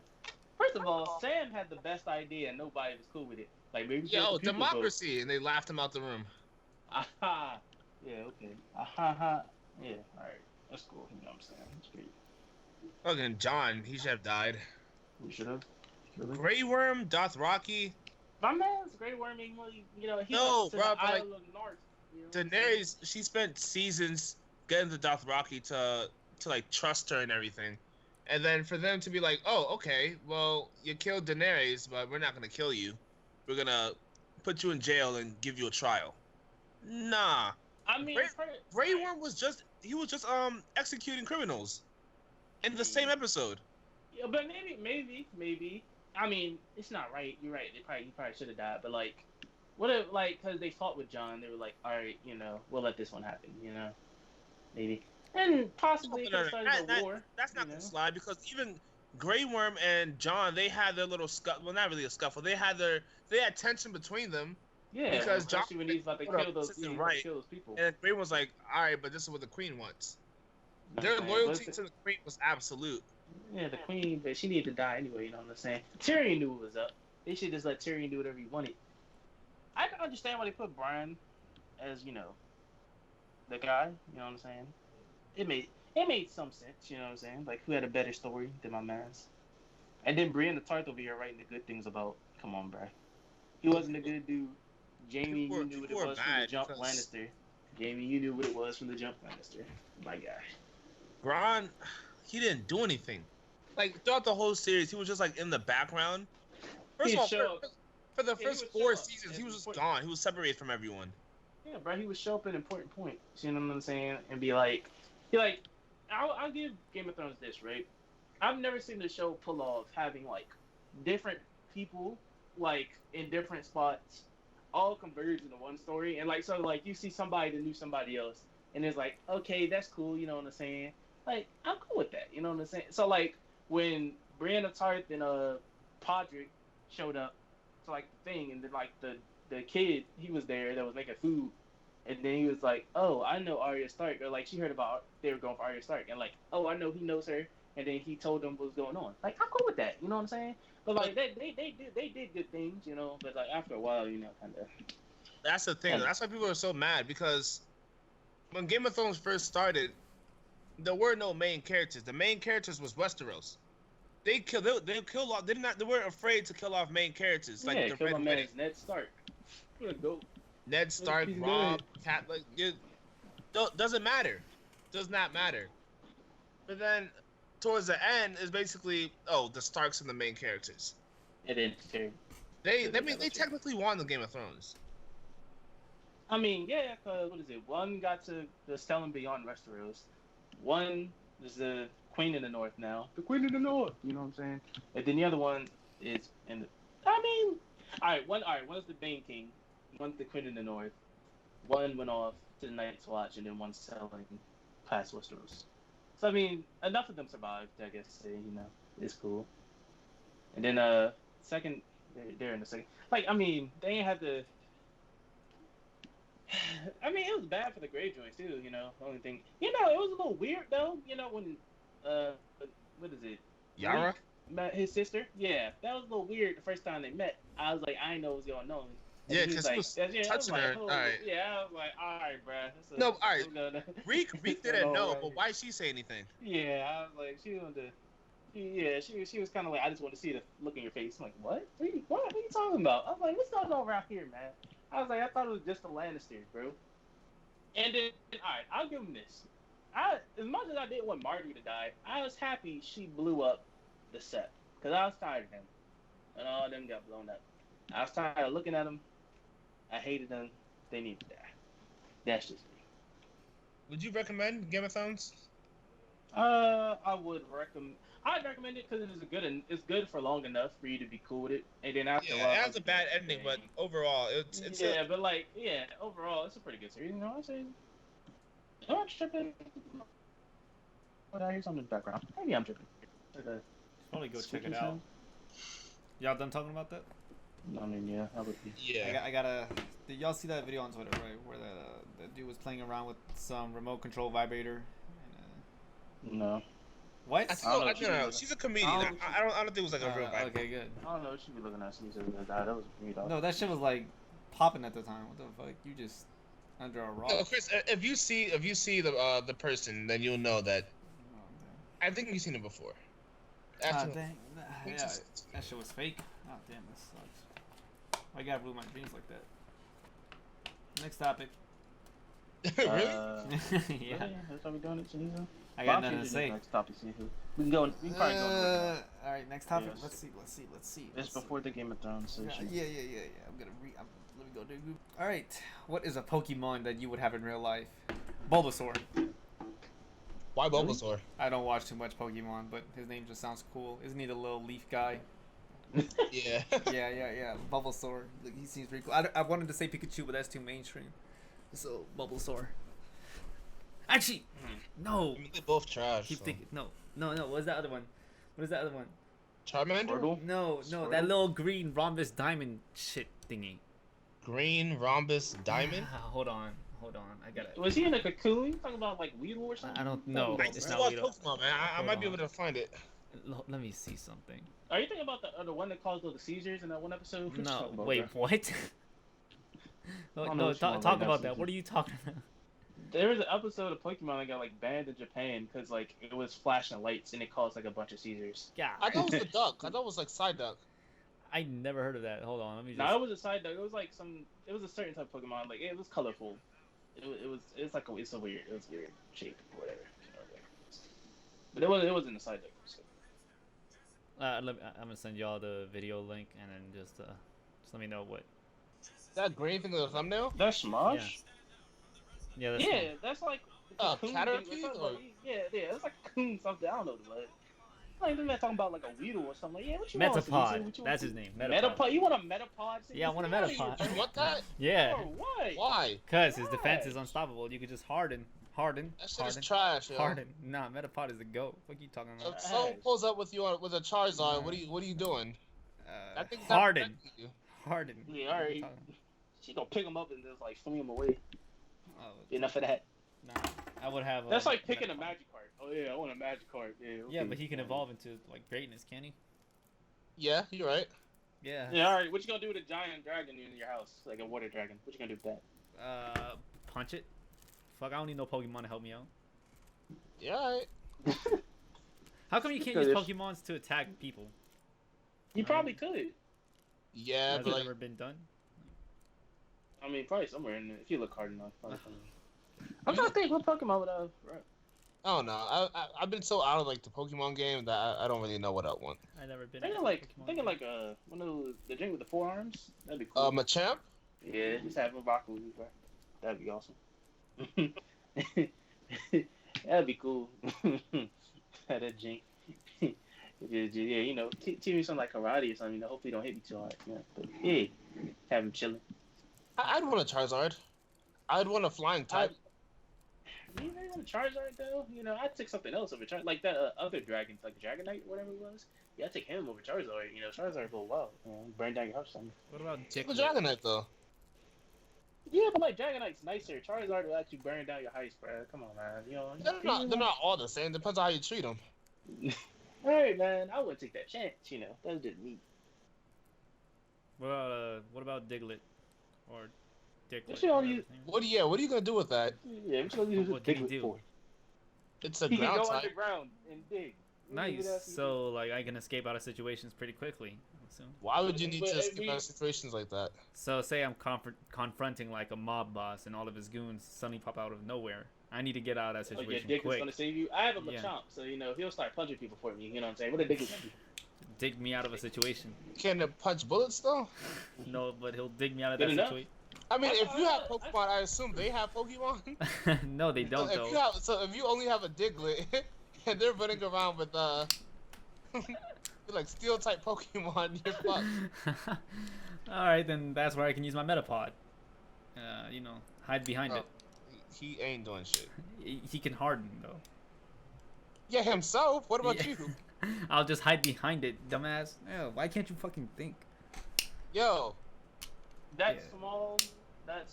First of all, Sam had the best idea, and nobody was cool with it. Like maybe democracy, vote. And they laughed him out the room. Aha. Yeah. Okay. Aha. Yeah. All right. That's cool. You know what I'm saying? That's great. Fucking John, he should have died. We should have. Really? Grey Worm, Dothraki. My man's Grey Worm, he no, went to bro, the Isle of North. Daenerys, she spent seasons getting the Dothraki to like trust her and everything, and then for them to be like, oh, okay, well, you killed Daenerys, but we're not gonna kill you. We're gonna put you in jail and give you a trial. Nah. I mean, Grey Worm was just executing criminals in the same episode. Yeah, but maybe. I mean, it's not right. You're right. He probably should have died. But like, what if because they fought with John, they were like, all right, we'll let this one happen. Maybe, and possibly started a war. That's not gonna slide because even Grey Worm and John, they had their little scuffle. Well, not really a scuffle. They had tension between them. Yeah, because John when he's about to kill those people. And Grey was like, all right, but this is what the Queen wants. Their loyalty to the Queen was absolute. Yeah, the Queen, but she needed to die anyway, you know what I'm saying? Tyrion knew what was up. They should just let Tyrion do whatever he wanted. I can understand why they put Brian as, the guy, you know what I'm saying? It made some sense, you know what I'm saying? Like, who had a better story than my man's? And then Brienne the Tarth over here writing the good things about, come on, bro. He wasn't a good dude. Jamie, you knew what it was from the jump Lannister. Jamie, you knew what it was from the jump Lannister. My guy. Bronn, he didn't do anything. Like, throughout the whole series, he was just, like, in the background. First of all, for the first 4 seasons, he was just gone. He was separated from everyone. Yeah, bro, he would show up at important points, you know what I'm saying? And be like, I'll give Game of Thrones this, right? I've never seen the show pull off having, like, different people, like, in different spots, all converge into one story. And, like, so, like, you see somebody that knew somebody else, and it's like, okay, that's cool, you know what I'm saying? Like, I'm cool with that, you know what I'm saying? So, like, when Brienne of Tarth and Podrick showed up to, like, the thing, and then, like, the kid, he was there that was making food, and then he was like, oh, I know Arya Stark, or, like, she heard about they were going for Arya Stark, and, like, oh, I know he knows her, and then he told them what's going on. Like, I'm cool with that, you know what I'm saying? But, like, they did good things, but, like, after a while, kind of. That's the thing. That's why people are so mad, because when Game of Thrones first started, there were no main characters. The main characters was Westeros. They weren't afraid to kill off main characters. Like the Red Wedding. Ned Stark. Go. Ned Stark, Robb, Cat, like, doesn't matter. Does not matter. But then, towards the end, is basically, the Starks and the main characters. It is true. They technically won the Game of Thrones. I mean, yeah, because, what is it? One got to the Stellan beyond Westeros. One is the Queen in the North now. The Queen in the North, you know what I'm saying? And then the other one is in the... one's the Bane King. One's the Queen in the North. One went off to the Night's Watch, and then one's selling past Westeros. So, I mean, enough of them survived, I guess, it's cool. And then, second They're in the second. Like, I mean, they ain't had to. I mean, it was bad for the Greyjoys too. Only thing, it was a little weird though. When, uh, what is it? Yara Reek met his sister. Yeah, that was a little weird the first time they met. I was like, I know what's going on. And Yeah, he was because he like, was I was touching like, her. oh, All right. yeah. I was like, all right, bro. No, all right. Reek didn't know, but why she say anything? Yeah, I was like, she wanted to. Yeah, she was kind of like, I just want to see the look in your face. I'm like, what? What are you talking about? I was like, what's going on around here, man? I was like, I thought it was just the Lannisters, bro. And then, all right, I'll give him this. As much as I didn't want Marty to die, I was happy she blew up the set because I was tired of him, and all of them got blown up. I was tired of looking at them. I hated them. They need to die. That's just me. Would you recommend Game of Thrones? I would recommend. I'd recommend it because it's good for long enough for you to be cool with it, and then after a while, it has a bad ending, but overall, it's overall, it's a pretty good series. I say, I'm not tripping. But I hear something in the background. Maybe I'm tripping. Probably go check it out. Y'all done talking about that? I mean, yeah, I would be. Yeah. I gotta. Did y'all see that video on Twitter, right? Where the dude was playing around with some remote control vibrator. No. What? I don't know. She's a comedian. I don't think it was like a real vibrator. Okay, good. I don't know. She be looking at Sinisa. That was me, dog. No, that shit was like popping at the time. What the fuck? You just under a rock. No, Chris, if you see the person, then you'll know that. I think you've seen it before. Dang. Yeah, that shit was fake. Oh damn, this sucks. Why you gotta ruin my dreams like that? Next topic. Really? Yeah. Really? That's how we doing it, Sinisa? I got nothing to say. Next topic, we can go. We can probably go. All right, next topic. Yes. Let's see. It's before the Game of Thrones session. Yeah. I'm gonna let me go do. All right, what is a Pokemon that you would have in real life? Bulbasaur. Why Bulbasaur? I don't watch too much Pokemon, but his name just sounds cool. Isn't he the little leaf guy? Yeah. yeah. Bulbasaur. He seems pretty cool. I wanted to say Pikachu, but that's too mainstream. So Bulbasaur. Actually, no. I mean, they're both trash. Keep thinking. No. What's that other one? What is that other one? Charmander? No. That little green rhombus diamond shit thingy. Green rhombus diamond? Hold on. I got it. Was he in a cocoon? You talking about like Weedle or something? I don't know. I just watched Pokemon, man. I might be able to find it. Let me see something. Are you thinking about the one that caused all the seizures in that one episode? No. Wait. What? No. Talk about that. What are you talking about? There was an episode of Pokemon that got like banned in Japan because like it was flashing lights and it caused like a bunch of seizures. Yeah. I thought it was the duck. I thought it was like Psyduck. I never heard of that. Hold on, let me just. No, it was a Psyduck. It was like it was a certain type of Pokemon. Like it was colorful. It's like it's a weird. It was weird shape or whatever. But it wasn't a Psyduck. So. I'm gonna send y'all the video link and then just let me know what. That green thing in the thumbnail? That's Smosh? Yeah. That's like. Caterpie? Yeah, it's like cocoon something. I don't know the word. Like they're talking about like a Weedle or something. Like, yeah, what you Metapod. want? That's his name. Metapod. You want a Metapod? Yeah, I want a Metapod. You want that? Yeah. Why? Why? Cause his defense is unstoppable. You could just harden. That shit is trash, yo. Harden. Nah, Metapod is the goat. What are you talking about? If someone pulls up with you with a Charizard, what are you doing? I think Harden. Yeah, alright. She gonna pick him up and just like fling him away. Oh, enough of that. Nah, I would have. That's like picking a Magic card. Oh yeah, I want a Magic card. Yeah. Okay. Yeah, but he can evolve into like greatness, can he? Yeah, you're right. Yeah. Yeah. All right. What you gonna do with a giant dragon in your house, like a water dragon? What you gonna do with that? Punch it. Fuck, I don't need no Pokemon to help me out. Yeah. All right. How come you can't use Pokemons to attack people? You probably could. Yeah, has but it like, ever been done? I mean, probably somewhere in there. If you look hard enough. I'm trying to think what Pokemon would have. Right. I don't know. I've been so out of like the Pokemon game that I don't really know what I want. I never been. Thinking like one of the drink with the 4 arms. That'd be cool. Machamp. Yeah, just have a Baku. That'd be awesome. That'd be cool. Had that drink. Yeah, teach me something like karate or something. Hopefully, don't hit me too hard. Yeah, but yeah, have him chilling. I'd want a Charizard. I'd want a flying type. You really want a Charizard though? I'd take something else over Charizard, like that other dragon, like Dragonite, whatever it was. Yeah, I take him over Charizard. You know, Charizard go wild. You know, burn down your house. Something. What about Well, Diglett? Dragonite though. Yeah, but like Dragonite's nicer. Charizard will actually burn down your house, bro. Come on, man. You know, They're not all the same. Depends on how you treat them. All right, man. I wouldn't take that chance. You know, that's just me. What about Diglett? Or Diglett? What are you gonna do with that? Yeah, what you gonna use What can he Diglett do? for? It's a He can ground go type. underground and dig. Nice. So like I can escape out of situations pretty quickly. Why would you need But to if escape we- out of situations like that? So say I'm confronting like a mob boss and all of his goons suddenly pop out of nowhere. I need to get out of that Oh, your situation dick is quick. gonna save you. I have a Yeah. Machamp, so you know he'll start punching people for me. You know what I'm saying? What a dick is gonna do? Dig me out of a situation. Can it punch bullets though? No, but he'll dig me out of Good that enough. situation. I mean, if you have Pokemon, I assume they have Pokemon. No, they don't though. So if you only have a Diglett and they're running around with like steel type Pokemon, you're fucked. Alright, then that's where I can use my Metapod. You know, hide behind it. He ain't doing shit. He can harden though. Yeah, himself. What about Yeah. you? I'll just hide behind it, dumbass. Yeah, why can't you fucking think? Yo, That Yeah.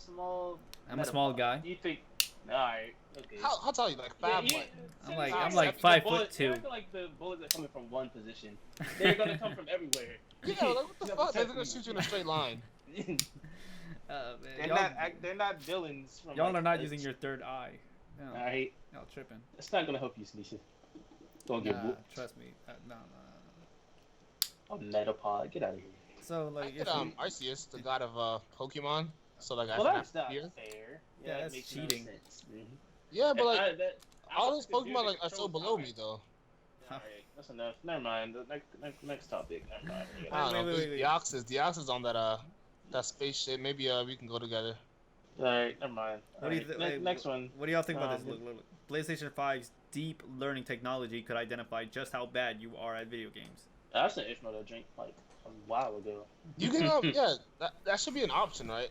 small. I'm a small guy. You think? All right, okay. how tall are you? Like Yeah, 5 yeah, what? I'm seriously, like the 5'2". bullets- they're acting like the bullets are coming from one position. They're gonna come from everywhere. Yeah, like what the fuck? They're gonna shoot you in a straight line. Man, They're not villains. From y'all like, are not Earth. using your third eye. No, All right, y'all tripping. it's not gonna help you, Sinisa. Don't get Nah, booked. trust me. No. Oh, Metapod, get out of here. So I like, get Arceus, the god of Pokemon. So like I Well, should that's not have fear. fair. Yeah, that that's makes cheating. No sense. Yeah, but like I all wish those I could do Pokemon the like are so controls below higher. me though. Alright, that's enough. Never mind. The next topic. Never mind. I don't know. Wait. Deoxys on that spaceship. Maybe we can go together. Alright, never mind. What do you Next one. What do y'all think about this? Um, Look. PlayStation 5's deep learning technology could identify just how bad you are at video games. That's an Ishmael that drink like a while ago. You can yeah, that should be an option, right?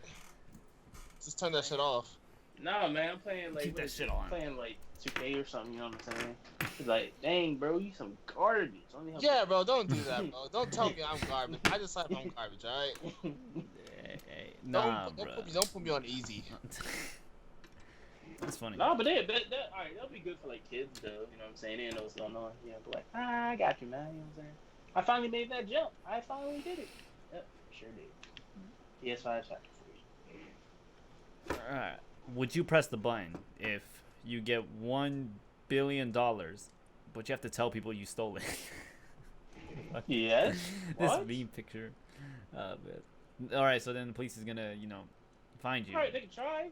Just turn that shit off. Nah, man, I'm playing like Keep that shit on. Playing like 2K or something. You know what I'm saying? It's like, dang, bro, you some garbage. Only have- Yeah, bro, don't do that, bro. Don't tell me I'm garbage. I decide if I'm garbage, alright? Hey, nah, bro. Don't put me on easy. That's funny. Nah, but alright, that'll be good for like kids though. You know what I'm saying? They didn't know what's going on. You know, but like, I got you, man. You know what I'm saying? I finally made that jump. I finally did it. Yep, sure did. PS5 chapter 3. Alright. Would you press the button if you get $1 billion, but you have to tell people you stole it? Yes. This What? meme picture. Alright, so then the police is gonna, find you. Alright, they can try.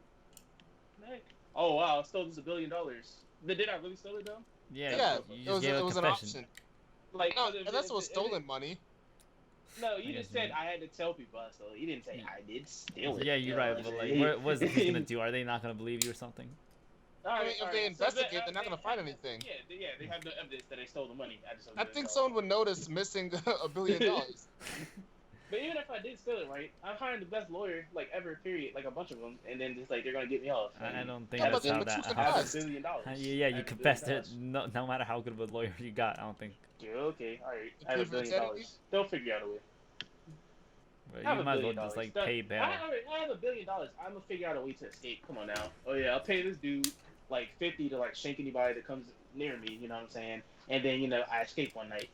Heck. Oh wow, I stole this $1 billion. Did I really steal it though? Yeah, you just gave it a was an confession. option. Like, No, unless it was stolen money. No, I you guess just you said did. I had to tell people I stole it. You didn't say I did steal it. Yeah, you you're know right, what but I'm like, saying? what's the police gonna do? Are they not gonna believe you or something? I mean, if they investigate, they're not gonna find anything. Yeah, they have no evidence that I stole the money. I think someone would notice missing $1 billion. But even if I did steal it, right? I'm hiring the best lawyer like ever, period. Like a bunch of them, and then just like they're gonna get me off. I don't think Yeah, that's but how you that. could I have ask. $1 billion. Yeah, you confessed it. No matter how good of a lawyer you got, I don't think. Yeah, okay, all right. You I have pay $1 for billion. insanity? They'll figure out a way. But I have you $1 might as well billion. just like Done. pay bail. I have $1 billion. I'm gonna figure out a way to escape. Come on now. Oh yeah, I'll pay this dude like 50 to like shank anybody that comes near me. You know what I'm saying? And then I escape one night.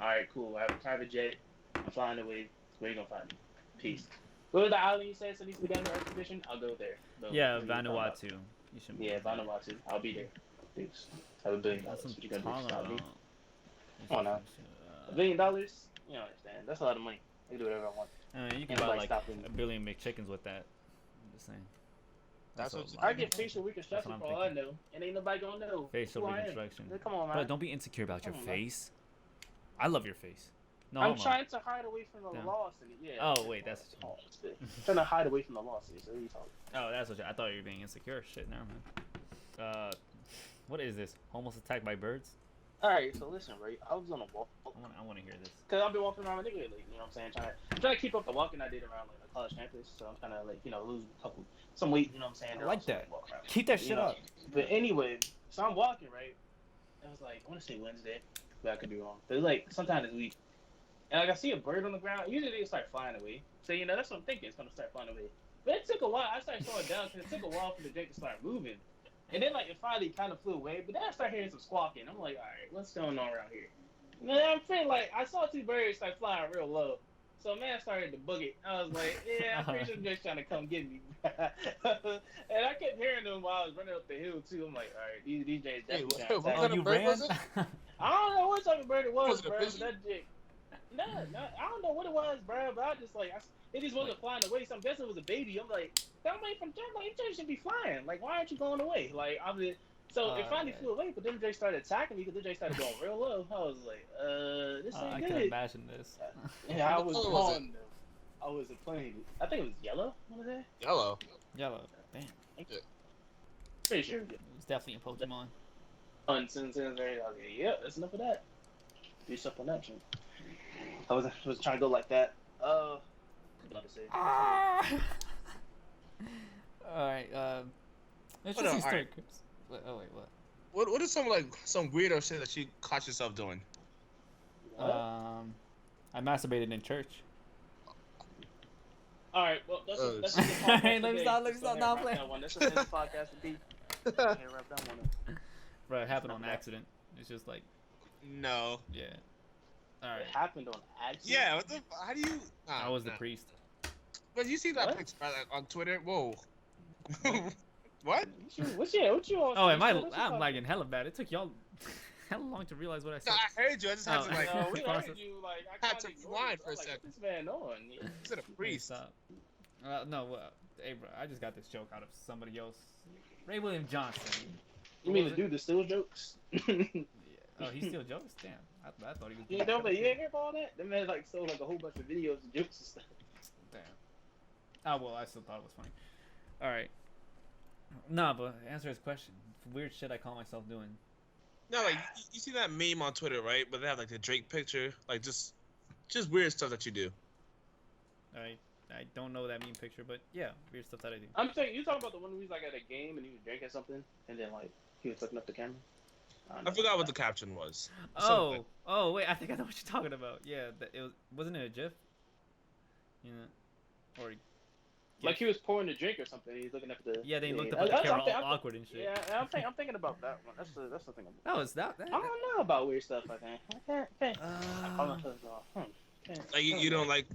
All right, cool. I have a private jet. I'm flying away. Where you gonna find me? Peace. What was the island you said? So needs to be down the expedition. I'll go there. Boom. Yeah, That's what you're talking about. Vanuatu. You should. Yeah, Vanuatu. I'll be there. Peace. Have $1 billion. That's What what you I'm gonna do? talking Stop me? about. Come on now. $1 billion? You don't understand. That's a lot of money. I can do whatever I want. I mean, you can Ain't buy nobody like stopping me. 1 billion McChickens with that. I'm just saying. That's what I get facial reconstruction That's for what all I'm I know, and ain't nobody gonna know. Facial who I am. reconstruction. Come on, man. Bro, don't be insecure about your Come on, man. face. I love your face. No, I'm homo. trying to hide away from the Yeah. loss. And yeah. Oh, wait, that's what you Oh, it's good. Trying to hide away from the losses. What are you talking? Oh, that's what I thought you were being insecure. Shit, never mind. What is this? Almost attacked by birds? All right, so listen, right? I was on a walk I want to hear this. because I've been walking around my nigga lately. You know what I'm saying? Trying to keep up the walking I did around like the college campus. So I'm trying to like lose some weight. You know what I'm saying? I like that. Walk around. Keep that You shit know? up. But anyway, so I'm walking right. I was like, I want to say Wednesday, but I could be wrong. But it's like sometime this week. and like I see a bird on the ground. Usually they start flying away. So that's what I'm thinking. It's gonna start flying away. But it took a while. I started slowing down because it took a while for the drink to start moving. And then like it finally kind of flew away. But then I started hearing some squawking. I'm like, all right, what's going on around here? Man, I'm feeling like I saw two birds start flying real low. So man started to boog it. I was like, yeah, I'm pretty sure they're just trying to come get me. And I kept hearing them while I was running up the hill too. I'm like, all right, these DJs definitely trying to attack Oh, me. you ran? I don't know what type of bird it was, it a bro. pigeon? But that chick, no, I don't know what it was, bro. But I just like, it just wasn't flying away. So I'm guessing it was a baby. I'm like, that might from jump. Like, you should be flying. Like, why aren't you going away? Like, So it finally flew away, but then Jay started attacking me because Jay started going real low. I was like, this ain't good. I can imagine this. Yeah, I was on them. I wasn't playing it. I think it was yellow. What was that? Yellow. Yellow. Damn. Pretty sure. It was definitely a Pokemon. Okay, yeah, that's enough of that. Do stuff on that shit. I was trying to go like that. About to say. Alright, let's just start. Oh wait, what? What is some weirdo shit that you caught yourself doing? I masturbated in church. All right, well, that's Alright, let me stop now playing. That's just the podcast to be. Wrap that one up. Bro, it happened on accident. It's just like, No. yeah. Alright. It happened on accident. Yeah. How do you? I was the priest. But you see that picture on Twitter? Whoa. What? What you on? Oh, I'm lagging hella bad. It took y'all hella long to realize what I said. No, I heard you. I just had to No, we heard you. Like, I had to rewind for a second. What's this man on? Is it a priest? No, hey, bro, I just got this joke out of somebody else. Ray William Johnson. You mean the dude that still jokes? Yeah. Oh, he still jokes? Damn. I thought he was. You ain't hear about all that? That man like stole like a whole bunch of videos and jokes and stuff. Damn. Oh well, I still thought it was funny. All right. Nah, but answer his question. Weird shit I call myself doing. No, like you see that meme on Twitter, right? But they have like the Drake picture, like just weird stuff that you do. I don't know that meme picture, but yeah, weird stuff that I do. I'm saying you talking about the one where he's like at a game and he was drinking something and then like he was looking up the camera. I forgot what the caption was. Oh, wait, I think I know what you're talking about. Yeah, wasn't it a GIF? You know, or like he was pouring a drink or something. He's looking up the. Yeah, they looked up at the camera all awkward and shit. Yeah, I'm thinking about that one. That's the thing. That was that. I don't know about weird stuff. I can't. Like you don't like.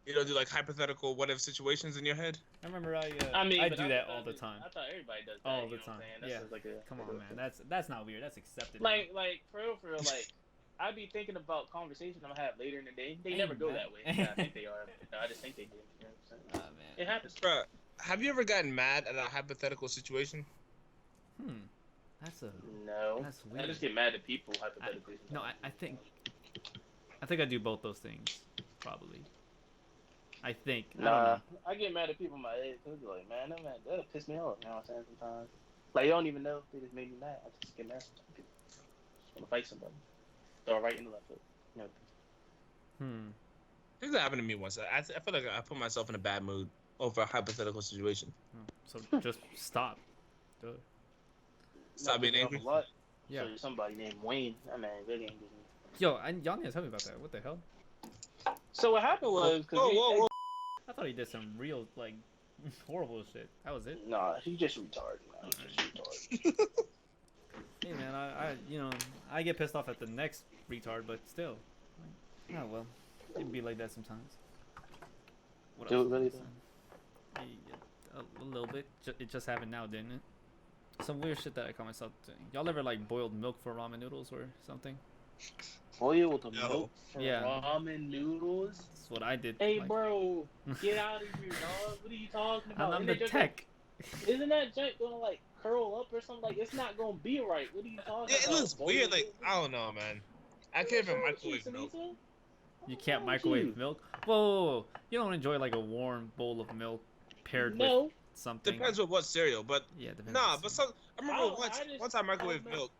You don't do like hypothetical what if situations in your head? I remember I do that all the time. I thought everybody does that. All the time. Yeah. Like come on, man. That's not weird. That's accepted. Like for real. Like I'd be thinking about conversations I'm gonna have later in the day. They never go that way. Yeah, I think they are. I just think they do. You know what I'm saying? Man. It happens. Bruh, have you ever gotten mad at a hypothetical situation? That's weird. I just get mad at people hypothetically. I think I do both those things probably. I think. I don't know. I get mad at people in my head too. Like, man, that'll piss me off. You know what I'm saying? Sometimes, like, you don't even know they just made me mad. I just get mad. Just want to fight somebody. Throw it right in the left foot. You know. I think that happened to me once. I feel like I put myself in a bad mood over a hypothetical situation. So just stop. Stop being angry. Yeah. So somebody named Wayne. That man really angry. Yo, y'all need to tell me about that. What the hell? So what happened was, whoa. I thought he did some real like horrible shit. That was it. Nah, he just retarded. Hey man, I get pissed off at the next retard, but still. Oh well, it can be like that sometimes. What else? Really? A little bit. It just happened now, didn't it? Some weird shit that I call myself doing. Y'all ever like boiled milk for ramen noodles or something? Boiled the milk for ramen noodles? That's what I did. Hey, bro, get out of here, dog. What are you talking about? I'm the tech. Isn't that junk gonna like curl up or something? Like it's not gonna be right. What are you talking about? It looks weird. Like I don't know, man. I can't even microwave milk. You can't microwave milk? Whoa. You don't enjoy like a warm bowl of milk paired with something? Depends with what cereal, but yeah, depends. Nah, but I remember once I microwaved milk,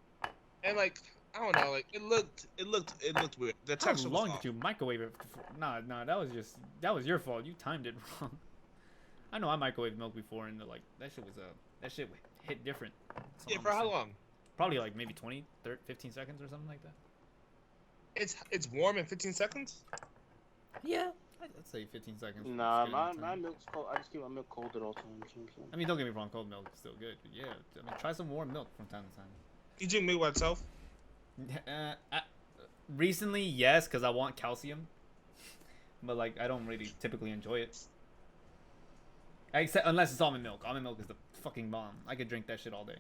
and like I don't know, like it looked weird. The texture How long did you microwave it? Nah, that was your fault. You timed it wrong. I know I microwaved milk before, and like that shit hit different. Yeah, for how long? Probably like maybe 20, 30, 15 seconds or something like that. It's warm in 15 seconds. Yeah, I'd say 15 seconds. Nah, my milk's cold. I just keep my milk cold at all times. I mean, don't get me wrong, cold milk is still good. But yeah, I mean, try some warm milk from time to time. You drink milk by itself? Recently, yes, because I want calcium. But like, I don't really typically enjoy it. Except unless it's almond milk. Almond milk is the fucking bomb. I could drink that shit all day.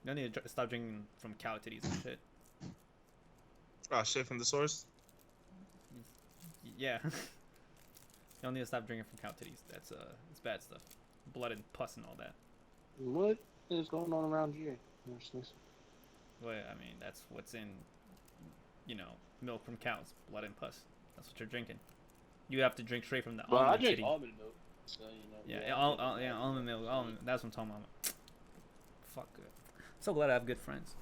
You don't need to stop drinking from cow titties and shit. Oh, shit from the source? Yeah. You don't need to stop drinking from cow titties. That's it's bad stuff. Blood and pus and all that. What is going on around here? Well, I mean, that's what's in, milk from cows. Blood and pus. That's what you're drinking. You have to drink straight from the almond I drink titty. almond milk. So, Almond milk. That's what I'm talking about. Fuck. So glad I have good friends.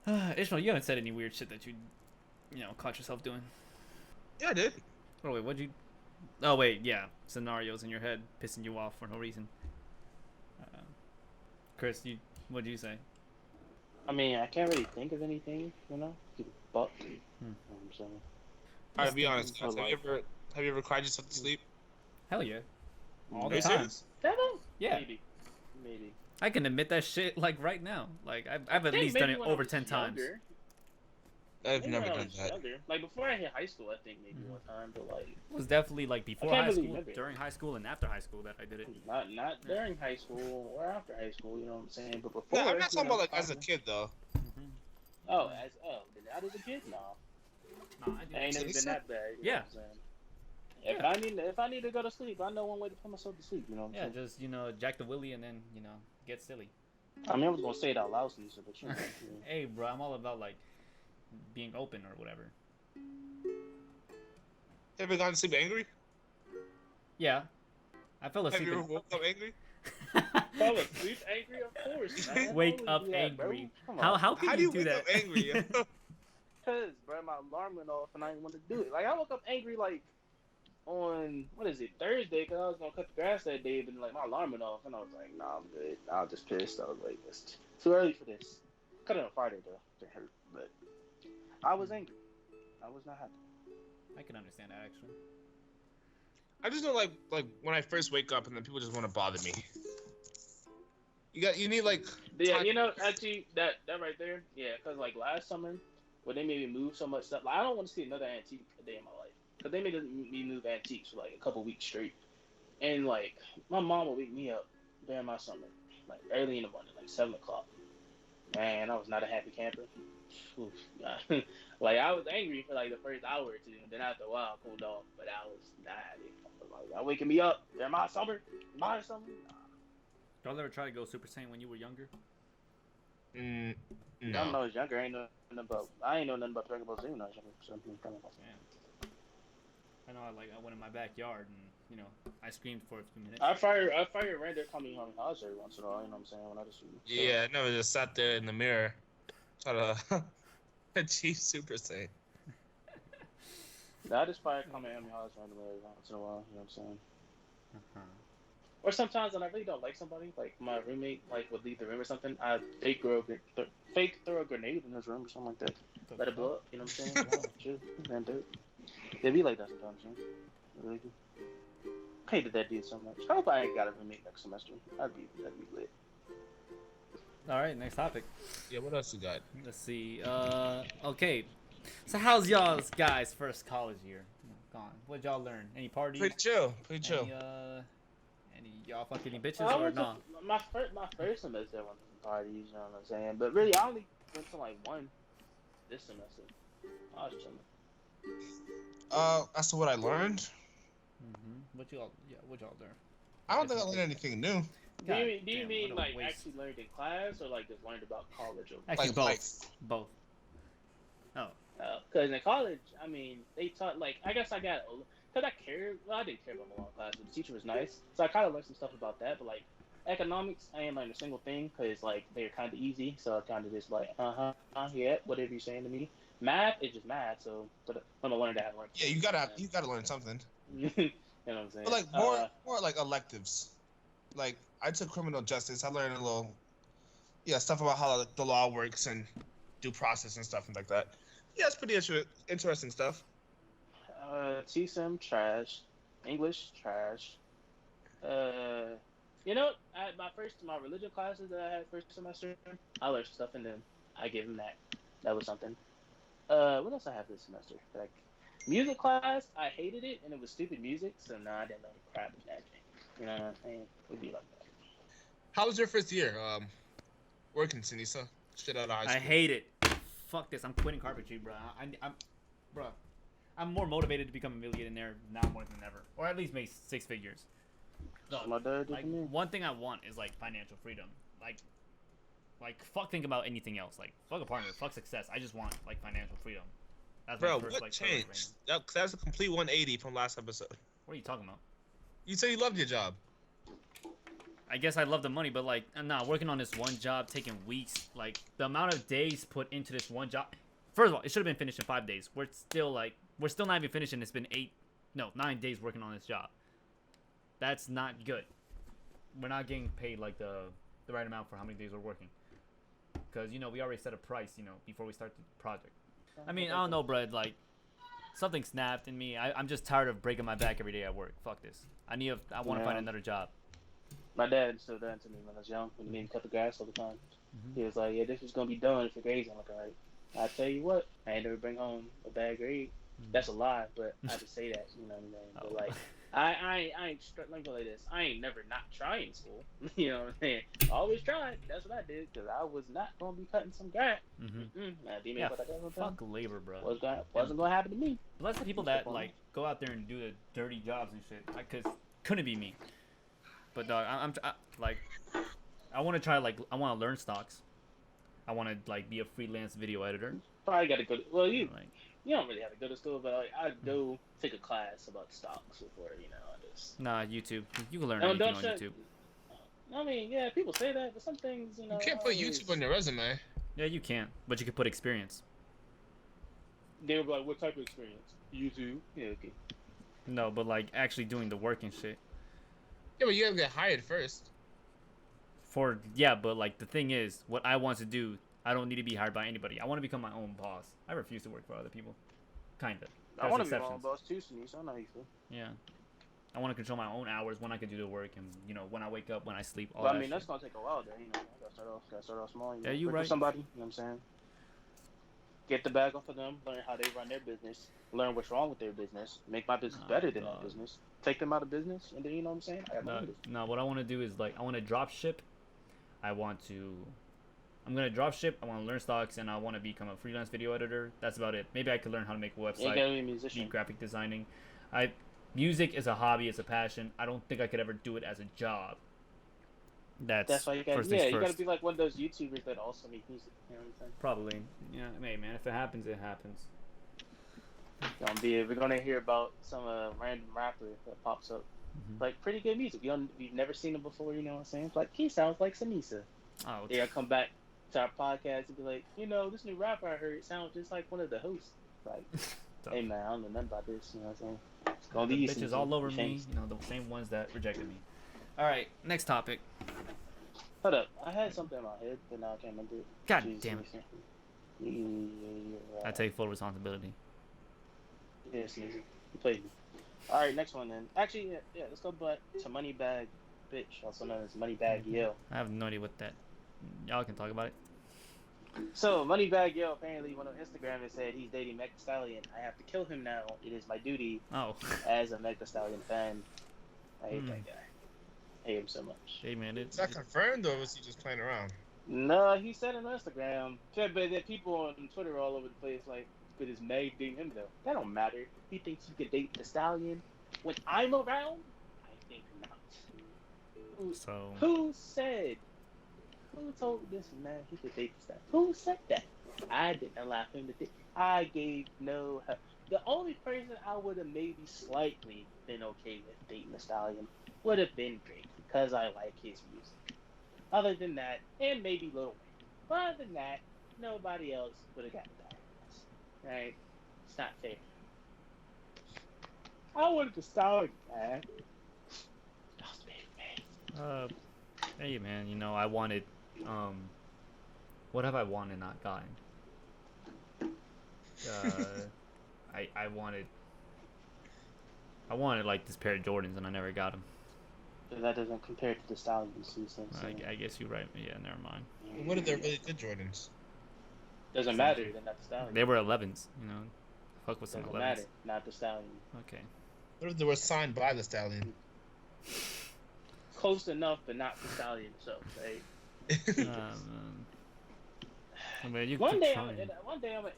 Ishmael, you haven't said any weird shit that you caught yourself doing. Yeah, I did. Oh wait, what'd you? Oh wait, yeah, scenarios in your head pissing you off for no reason. Chris, what'd you say? I mean, I can't really think of anything, but so. Alright, be honest. Have you ever cried yourself to sleep? Hell yeah. All Are the you time. serious? Yeah. Maybe. I can admit that shit like right now. Like I've at least done it over 10 times. I've never done that. Like before I hit high school, I think maybe one time, but like it was definitely like before high school, during high school, and after high school that I did it. Not during high school or after high school, you know what I'm saying? But before. No, I'm not talking about like as a kid though. Oh, that as a kid, no. I ain't never been that bad. You know what I'm saying? If I need to go to sleep, I know one way to put myself to sleep. You know what I'm saying? Just jack the willy and then get silly. I mean, I was gonna say it out loud, Sinisa, but Hey, bro, I'm all about like being open or whatever. Ever gone to sleep angry? Yeah, I fell asleep. Have you ever woke up angry? Fall asleep angry, of course. Man. Wake up angry. How can you do that? How do you wake up angry? Cause, bro, my alarm went off and I didn't want to do it. Like I woke up angry like on Thursday, cause I was gonna cut the grass that day, but like my alarm went off and I was like, nah, I'm good. I was just pissed. I was like, it's too early for this. Cut it on Friday though, it hurt, but I was angry. I was not happy. I can understand that actually. I just don't like when I first wake up and then people just want to bother me. You need like. Yeah, actually that right there, yeah, cause like last summer when they made me move so much stuff, like I don't want to see another antique a day in my life. Cause they made me move antiques for like a couple weeks straight, and like my mom would wake me up during my summer, like early in the morning, like 7 o'clock. Man, I was not a happy camper. Oof, like I was angry for like the first hour or two, and then after a while, I cooled off. But I was not happy. Like, y'all waking me up during my summer. Nah. Y'all ever try to go Super Saiyan when you were younger? No. I don't know. I was younger. I ain't know nothing about Dragon Ball Z when I was younger. So I know. I went in my backyard and I screamed for a few minutes. I fire Render Kamehameha every once in a while. You know what I'm saying? When I just I never just sat there in the mirror, try to achieve Super Saiyan. I just fire Kamehameha randomly every once in a while. You know what I'm saying? Or sometimes when I really don't like somebody, like my roommate, like would leave the room or something, I fake throw a grenade in his room or something like that. Let it blow up. You know what I'm saying? And do it. They be like that sometimes, man. Really do. I hated that dude so much. I hope I ain't got a roommate next semester. That'd be lit. All right, next topic. Yeah, what else you got? Let's see. Okay. So how's y'all's guys' first college year gone? What'd y'all learn? Any parties? Pretty chill. Any y'all fuck any bitches or no? My first semester went to some parties, you know what I'm saying? But really, I only went to like one this semester. I was chilling. As to what I learned. What y'all learn? I don't think I learned anything new. Do you mean like actually learned in class or like just learned about college? Actually, both. Oh. Because in college, I mean, they taught like I guess I got because I cared. Well, I didn't care about my law class, but the teacher was nice, so I kind of learned some stuff about that. But like economics, I ain't learned a single thing because like they're kind of easy, so I kind of just like yeah, whatever you're saying to me. Math is just math, so but I'm gonna learn that. Yeah, you gotta learn something. You know what I'm saying? But like more like electives. Like I took criminal justice. I learned a little, stuff about how the law works and due process and stuff and like that. Yeah, it's pretty interesting stuff. TSIM trash, English trash. Uh, you know, my religion classes that I had first semester, I learned stuff in them. I gave them that. That was something. What else I have this semester? Like music class, I hated it and it was stupid music, so no, I didn't learn crap in that thing. You know what I'm saying? It'd be like that. How was your first year? Working, Sinisa, straight out of high I school. hate it. Fuck this. I'm quitting carpentry, bro. Bro. I'm more motivated to become a millionaire now more than ever, or at least make 6 figures. So, My dad did like, to me. one thing I want is like financial freedom. Fuck think about anything else. Like, fuck a partner, fuck success. I just want like financial freedom. That's Bro, my first what like changed? That's a complete 180 from last episode. What are you talking about? You said you loved your job. I guess I love the money, but like, nah, working on this one job, taking weeks, like the amount of days put into this one job. First of all, it should have been finished in 5 days. We're still not even finished, and it's been 9 days working on this job. That's not good. We're not getting paid like the right amount for how many days we're working. Because we already set a price, before we start the project. I mean, I don't know, bro. Like, something snapped in me. I'm just tired of breaking my back every day at work. Fuck this. I want to find another job. My dad still done to me when I was young, when he made me cut the grass all the time. He was like, yeah, this is going to be done if your grades ain't looking right. I tell you what, I ain't never bring home a bad grade. That's a lie, but I just say that, you know what I mean? But like, I ain't, let me go like this. I ain't never not trying school. You know what I'm saying? I always tried. That's what I did, because I was not going to be cutting some grass. Yeah, fuck labor, bro. Wasn't going to happen to me. Bless the people that, like, go out there and do the dirty jobs and shit. Because couldn't be me. But, dog, I want to try, like, I want to learn stocks. I want to, like, be a freelance video editor. Probably got to go to, well, you don't really have to go to school, but, like, I'd go take a class about stocks before, I just... Nah, YouTube. You can learn anything on YouTube. I mean, yeah, people say that, but some things, You can't put YouTube on your resume. Yeah, you can. But you can put experience. They were like, what type of experience? YouTube. Yeah, okay. No, but, like, actually doing the work and shit. Yeah, but you gotta get hired first. But like the thing is, what I want to do, I don't need to be hired by anybody. I want to become my own boss. I refuse to work for other people. Kinda. I want to be my own boss too, Sinisa. I know how you feel. Yeah. I want to control my own hours, when I can do the work, and when I wake up, when I sleep, all but that I mean, that's shit. gonna take a while, though. Gotta start off small. Yeah, you work right. with somebody. You know what I'm saying? Get the bag off of them. Learn how they run their business. Learn what's wrong with their business. Make my business better than that business. Take them out of business, and then you know what I'm saying? No, what I want to do is like I want to drop ship. I'm gonna drop ship. I want to learn stocks, and I want to become a freelance video editor. That's about it. Maybe I could learn how to make a website. You gotta be a musician. Be graphic designing. Music is a hobby. It's a passion. I don't think I could ever do it as a job. That's why you gotta. You gotta be like one of those YouTubers that also make music. You know what I'm saying? Probably. Yeah. Hey, man. If it happens, it happens. We're gonna hear about some random rapper that pops up. Like pretty good music. You've never seen him before, you know what I'm saying? It's like he sounds like Sinisa. Oh, they gotta come back to our podcast and be like, this new rapper I heard sounds just like one of the hosts. Like, hey man, I don't know nothing about this, you know what I'm saying? It's gonna be bitches all over me, the same ones that rejected me. Alright, next topic. Hold up, I had something in my head, but now I can't remember it. God damn it. I take full responsibility. Yes, you played me. Alright, next one then. Actually, yeah, let's go back to Moneybag Bitch, also known as Moneybag Yo. I have no idea what that... Y'all can talk about it. So, Moneybag Yo apparently went on Instagram and said he's dating Meg Thee Stallion. I have to kill him now. It is my duty as a Meg Thee Stallion fan. I hate that guy. I hate him so much. Hey, man, is that confirmed, or was he just playing around? No, he said it on Instagram. But there people on Twitter all over the place like, but is Meg dating him though? That don't matter. He thinks he could date the Stallion. When I'm around, I think not. Who said? Who told this man he could date the Stallion? Who said that? I didn't allow him to date. I gave no help. The only person I would have maybe slightly been okay with dating the Stallion would have been Drake, because I like his music. Other than that, and maybe Lil Wayne. But other than that, nobody else would have gotten that. Right? It's not fair. I wanted the Stallion, man. That was big, man. Hey, man, I wanted, what have I wanted not gotten? I wanted like this pair of Jordans and I never got them. That doesn't compare to the Stallions. So. I guess you're right. Yeah, never mind. What are the really good Jordans? Doesn't matter. They're not the Stallions. They were 11s. You know, fuck with some 11s. Doesn't matter. Not the Stallion. Okay. What if they were signed by the Stallion? Close enough, but not the Stallion. So, right? I mean, one day I'm gonna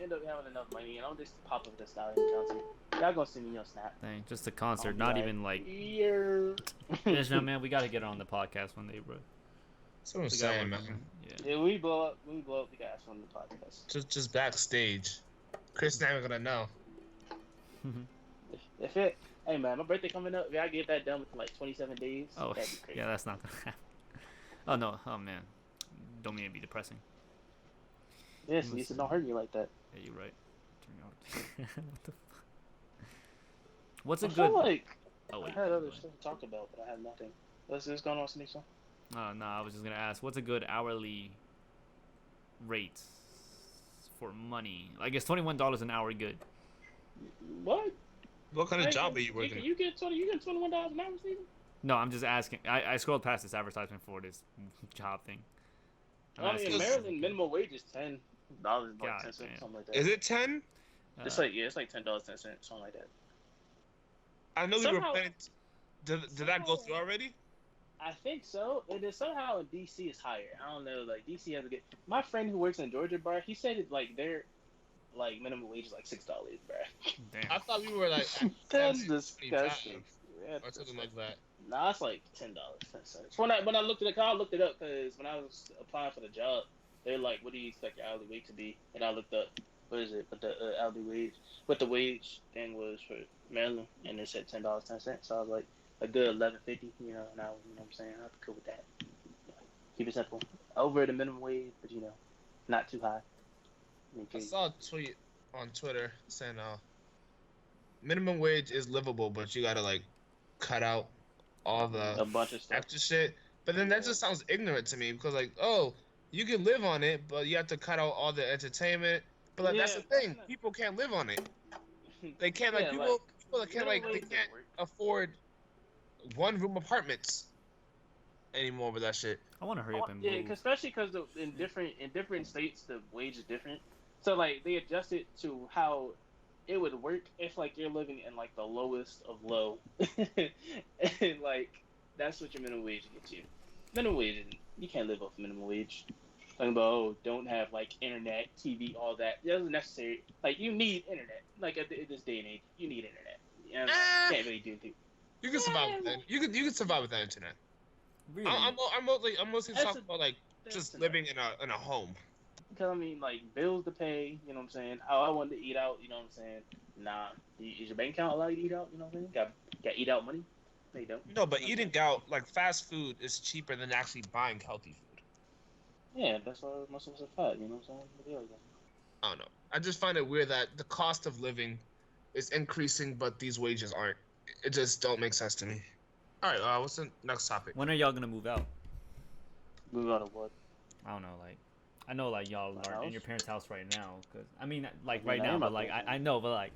end up having enough money, and I'll just pop up the Stallion concert. Y'all gonna send me your snap. Dang, just a concert, not even like. Yeah. Man, we gotta get it on the podcast one day, bro. That's what I'm saying, man. Yeah, we blow up. We guys on the podcast. Just backstage. Chris never gonna know. If it, hey man, my birthday coming up. If I get that done within like 27 days, oh that'd be crazy. Yeah, that's not gonna happen. Oh no, oh man, don't mean to be depressing. Yes, Sinisa, don't hurt me like that. Yeah, you're right. What the fuck? What's a good? Feel like I had other stuff to talk about, but I have nothing. What's going on, Sinisa? No, I was just gonna ask, what's a good hourly rate for money? Like, is $21 an hour good? What? What kind of job are you working? You get $21 an hour, Steven? No, I'm just asking. I scrolled past this advertisement for this job thing. In Maryland, minimum wage is $10, like 10 cents, something like that. Is it 10? It's like $10, 10 cents, something like that. I know we were planning. Did that go through already? I think so. It is somehow in DC is higher. I don't know. Like DC has a good. My friend who works in Georgia bar, he said it like their like minimum wage is like $6, bro. Damn. I thought we were like that's disgusting. Or something like that. Nah, it's like $10. When I looked at it, I looked it up because when I was applying for the job, they're like, "What do you expect your hourly wage to be?" And I looked up, what is it? What the hourly wage? What the wage thing was for Maryland, and it said $10.10. So I was like, a good $11.50, you know. Now you know what I'm saying. I'm cool with that. Keep it simple. Over the minimum wage, but not too high. I saw a tweet on Twitter saying, minimum wage is livable, but you gotta like cut out all the a bunch of stuff. extra shit. But then that just sounds ignorant to me because like, oh, you can live on it, but you have to cut out all the entertainment. But like, that's the thing, people can't live on it. They can't people can't they can't afford one-room apartments anymore with that shit. I want to hurry up and move. Yeah, especially because in different states the wage is different. So like they adjust it to how it would work if like you're living in like the lowest of low, and like that's what your minimum wage gets you. Minimum wage, you can't live off minimum wage. Talking about don't have like internet, TV, all that. That isn't necessary. Like you need internet. Like at this day and age, you need internet. You can't really do anything. You can survive with that. You can survive with that internet. Really? I'm mostly talking about like just living in a home. Because I mean, like bills to pay. You know what I'm saying? How I wanted to eat out. You know what I'm saying? Nah, is your bank account allow you to eat out? You know what I'm saying? Got eat out money? No, you don't. No, but eating out like fast food is cheaper than actually buying healthy food. Yeah, that's why most of us are fat. You know what I'm saying? I don't know. I just find it weird that the cost of living is increasing, but these wages aren't. It just don't make sense to me. All right, what's the next topic? When are y'all gonna move out? Move out of what? I don't know. Like, I know like y'all are in your parents' house right now. Cause I mean, like right now, but like I know, but like,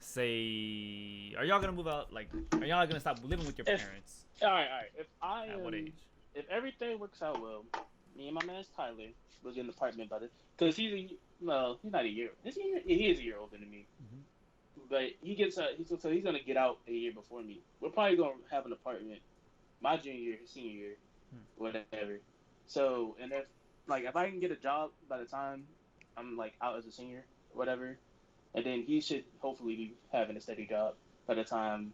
say, are y'all gonna move out? Like, are y'all gonna stop living with your parents? All right. If at what age? If everything works out well, me and my man Tyler was in the apartment by this, cause he's not a year. He is a year older than me. Mm-hmm. But he's gonna get out a year before me. We're probably gonna have an apartment my junior year, his senior year, whatever. So and if I can get a job by the time I'm like out as a senior, whatever, and then he should hopefully be having a steady job by the time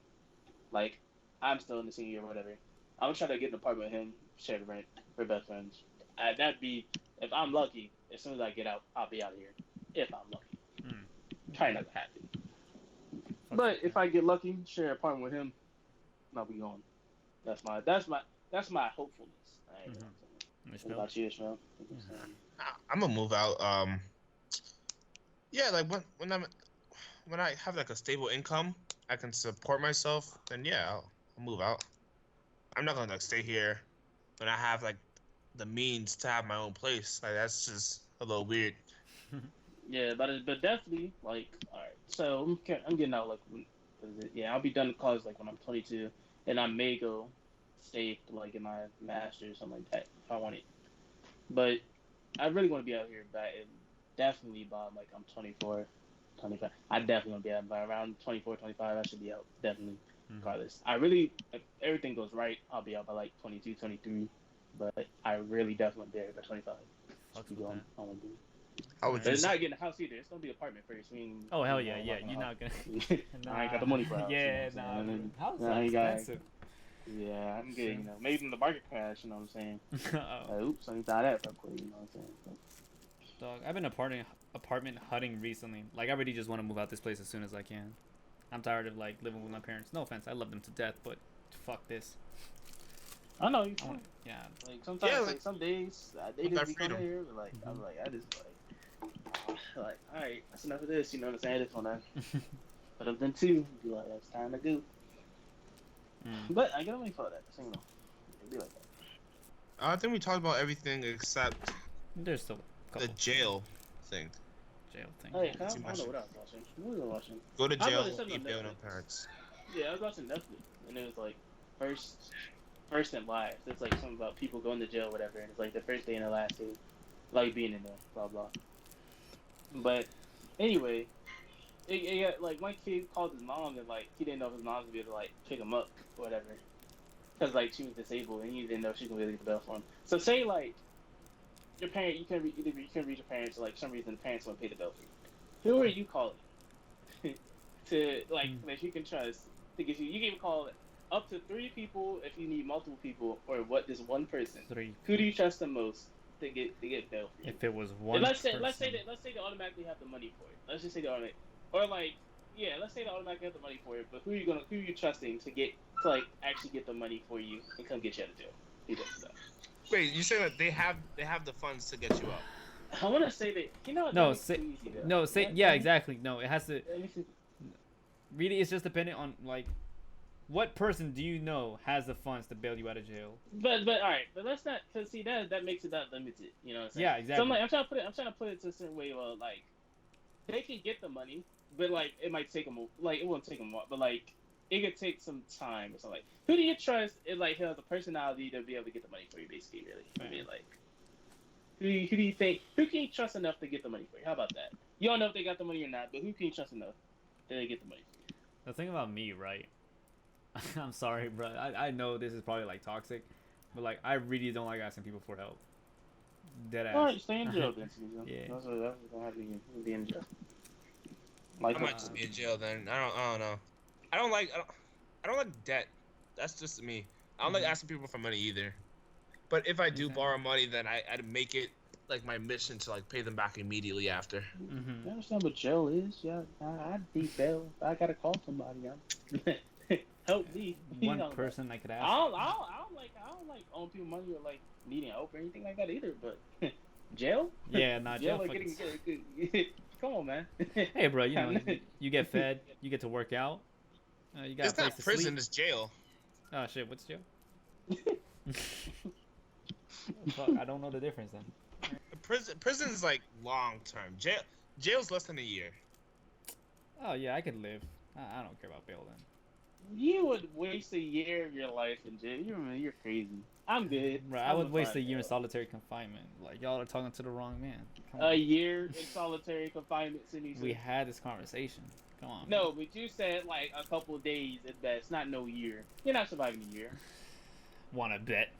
like I'm still in the senior year, whatever. I'm gonna try to get an apartment with him, share the rent, we're best friends. That'd be if I'm lucky. As soon as I get out, I'll be out of here. If I'm lucky, try not to happen. But if I get lucky, share an apartment with him, I'll be going. That's my hopefulness. What about you, Ishmael? I'm gonna move out. Yeah, like when I have like a stable income, I can support myself. Then yeah, I'll move out. I'm not gonna like stay here when I have like the means to have my own place. Like that's just a little weird. Yeah, but definitely like all right. So I'm getting out like what is it? Yeah, I'll be done with college like when I'm 22, and I may go stay like in my master's or something like that if I want it. But I really want to be out here back and definitely by like I'm 24, 25. I definitely want to be out by around 24, 25. I should be out definitely. Regardless, I really if everything goes right, I'll be out by like 22, 23. But I really definitely want to be out by 25. Fucks Be with going. that. I want to be. How would But you it's say? not getting a house either. It's gonna be an apartment first. We ain't, Oh hell we yeah, ain't yeah. walking You're not gonna. house. I ain't got Nah. the money for a house. Yeah, You know nah, what I'm bro. saying? Houses I are ain't got. expensive. Yeah, I'm good. Sure. You know, maybe in the market crash. You know what I'm saying? Oh. Oops, let me buy that real quick. You know what I'm saying? But, Dog, I've been apartment hutting recently. Like I really just want to move out this place as soon as I can. I'm tired of like living with my parents. No offense, I love them to death, but fuck this. I know you. Yeah. Like sometimes, Yeah, like some days, they want just that be coming freedom. here. But like I'm like I just like all right, that's enough of this. You know what I'm saying? I just wanna put up them two. Be like it's time to go. But I get money for that. So you know, it be like that. I think we talked about everything except There's still a the couple jail thing. jail things. Oh yeah, I Too don't much. know what I was watching. What was I watching? Go to I was jail, watching something keep on bailing on Netflix. parents. Yeah, I was watching Netflix, and it was like first and last. It's like something about people going to jail, whatever. And it's like the first day and the last day, like being in there, blah blah. But anyway, it got, like one kid called his mom and like he didn't know if his mom was gonna be able to like pick him up, or whatever, because like she was disabled and he didn't know if she was gonna be able to get the bell for him. So say like your parent, either you can reach your parents, or like some reason the parents won't pay the bill for you. Who are you calling to like that you can trust to get you? You can even call up to 3 people if you need multiple people, or what? Just one person. 3. Who do you trust the most to get bail for you? If it was one And let's say person. let's say they automatically have the money for it. Let's just say they automatically, or like yeah, let's say they automatically have the money for it. But who are you trusting to like actually get the money for you and come get you out of jail? Who does that? Wait, you say that they have the funds to get you out? I want to say that you know what, No, that say too easy, though. no, say yeah, exactly. No, it has to. Let me see. Really, it's just dependent on like what person do you know has the funds to bail you out of jail. But all right, but let's not, cause see that makes it not limited. You know what I'm saying? Yeah, exactly. So I'm trying to put it to a certain way where like they can get the money, but like it might take them like it won't take them a while, but like it could take some time or something. Like, who do you trust? It like has a personality to be able to get the money for you, basically. Really, I mean, like who do you think? Who can you trust enough to get the money for you? How about that? You don't know if they got the money or not, but who can you trust enough that they get the money for you? The thing about me, right? I'm sorry, bro. I know this is probably like toxic, but like I really don't like asking people for help. Dead ass. All right, stay in jail then. Yeah. That's what gonna have to be in jail. Like I might just be in jail then. I don't know. I don't like debt. That's just me. I don't like asking people for money either. But if I do borrow money, then I'd make it like my mission to like pay them back immediately after. You understand what jail is? Yeah, I'd be bail. I gotta call somebody. Help me. One person I could ask. I don't like owing people money or like needing help or anything like that either. But jail? Yeah, not jail. Like come on, man. Hey, bro. You know, you get fed. You get to work out. You got it's not prison. It's jail. Oh shit! What's jail? Fuck, I don't know the difference then. Prison's like long term. Jail's less than a year. Oh yeah, I could live. I don't care about bail then. You would waste a year of your life in jail. You're crazy. I'm good. Bro, I would waste a year in solitary confinement. Like y'all are talking to the wrong man. A year in solitary confinement, Sinisa. We had this conversation. Come on. No, man. But you said like a couple of days at best, not no year. You're not surviving a year. Wanna bet?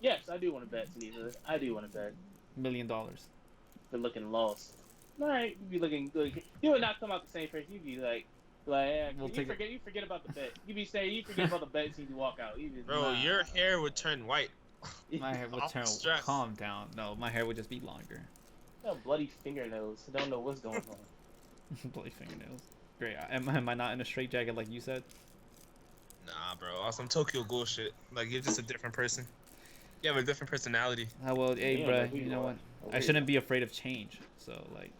Yes, I do want to bet, Sinisa. I do want to bet. $1 million. Been looking lost. All right, you be looking good. You would not come out the same person. You'd be like, you forget about the bet. You forget about the bet as soon as you walk out. Bro, your hair would turn white. My hair would turn. Calm down. No, my hair would just be longer. Bloody fingernails. I don't know what's going on. Bloody fingernails. Great. Am I not in a straitjacket like you said? Nah, bro. On some Tokyo Ghoul shit. Like you're just a different person. You have a different personality. Well, hey, bro. You know what? I shouldn't be afraid of change. So like,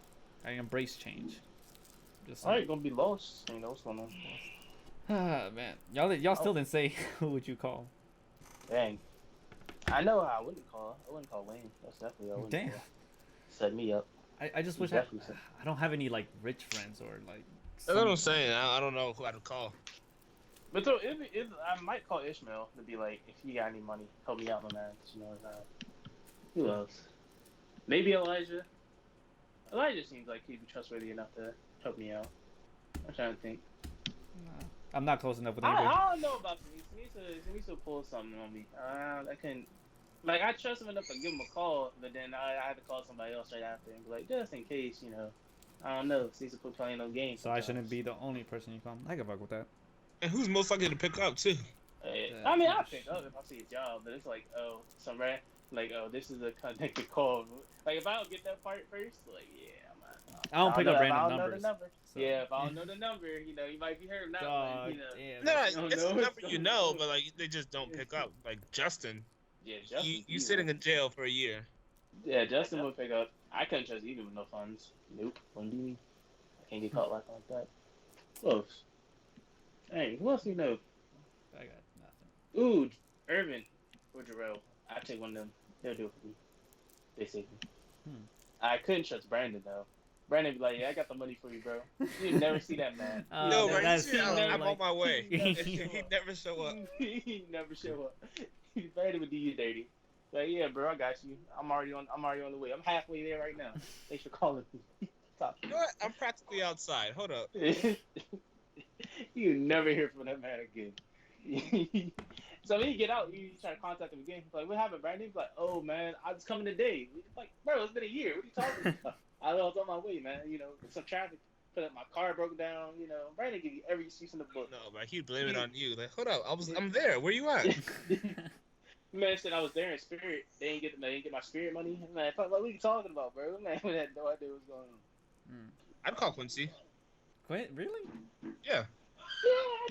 I embrace change. Just alright, gonna be lost. You know what's going on. Ah man, y'all still didn't say who would you call? Dang, I know how I wouldn't call. I wouldn't call Wayne. That's definitely I wouldn't. Damn. Call. Set me up. I just wish I don't have any like rich friends or like. That's what I'm saying. I don't know who I'd call. But so I might call Ishmael to be like, if you got any money, help me out, my man. You know, who else? Maybe Elijah. Elijah seems like he'd be trustworthy enough to help me out. I'm trying to think. Nah, I'm not close enough with anybody. I don't know about Sinisa. Sinisa pull something on me. I couldn't. Like, I trust him enough to give him a call, but then I had to call somebody else right after and be like, just in case, you know. I don't know. Sinisa put playing no games. So I shouldn't be the only person you call. I can fuck with that. And who's most likely to pick up too? I mean, I'll pick up if I see a job, but it's like, oh, some rat. Like, oh, this is a connected call. Like, if I don't get that part first, like, yeah, I don't pick up random numbers. So. Yeah, if I don't know the number, you know, you might be hearing that one. You know. No, it's a number you know, but like they just don't pick up. Like Justin. Yeah, Justin. You sitting in jail for a year. Yeah, Justin would pick up. I couldn't trust even with no funds. Nope, wouldn't do me. I can't get caught like that. Close. Hey, who else do you know? I got nothing. Ooh, Irvin or Jarrell. I take one of them. They'll do it for me. Basically. I couldn't trust Brandon though. Brandon be like, yeah, I got the money for you, bro. You never see that man. No, Brandon, I'm on my way. He never show up. He never show up. Brandon would do you dirty. Like, yeah, bro, I got you. I'm already on the way. I'm halfway there right now. Thanks for calling me. You know what? I'm practically outside. Hold up. You never hear from that man again. So when you get out, you try to contact him again. He's like, what happened, Brandon? He's like, oh, man, I was coming today. Like, bro, it's been a year. What are you talking about? I was on my way, man. You know, some traffic. My car broke down. You know, Brandon give you every excuse in the book. No, but he'd blame it on you. Like, hold up, I'm there. Where you at? Man said I was there in spirit. They didn't get my spirit money. Man, what are you talking about, bro? Man, we had no idea what was going on. I'd call Quincy. Quit? Really? Yeah.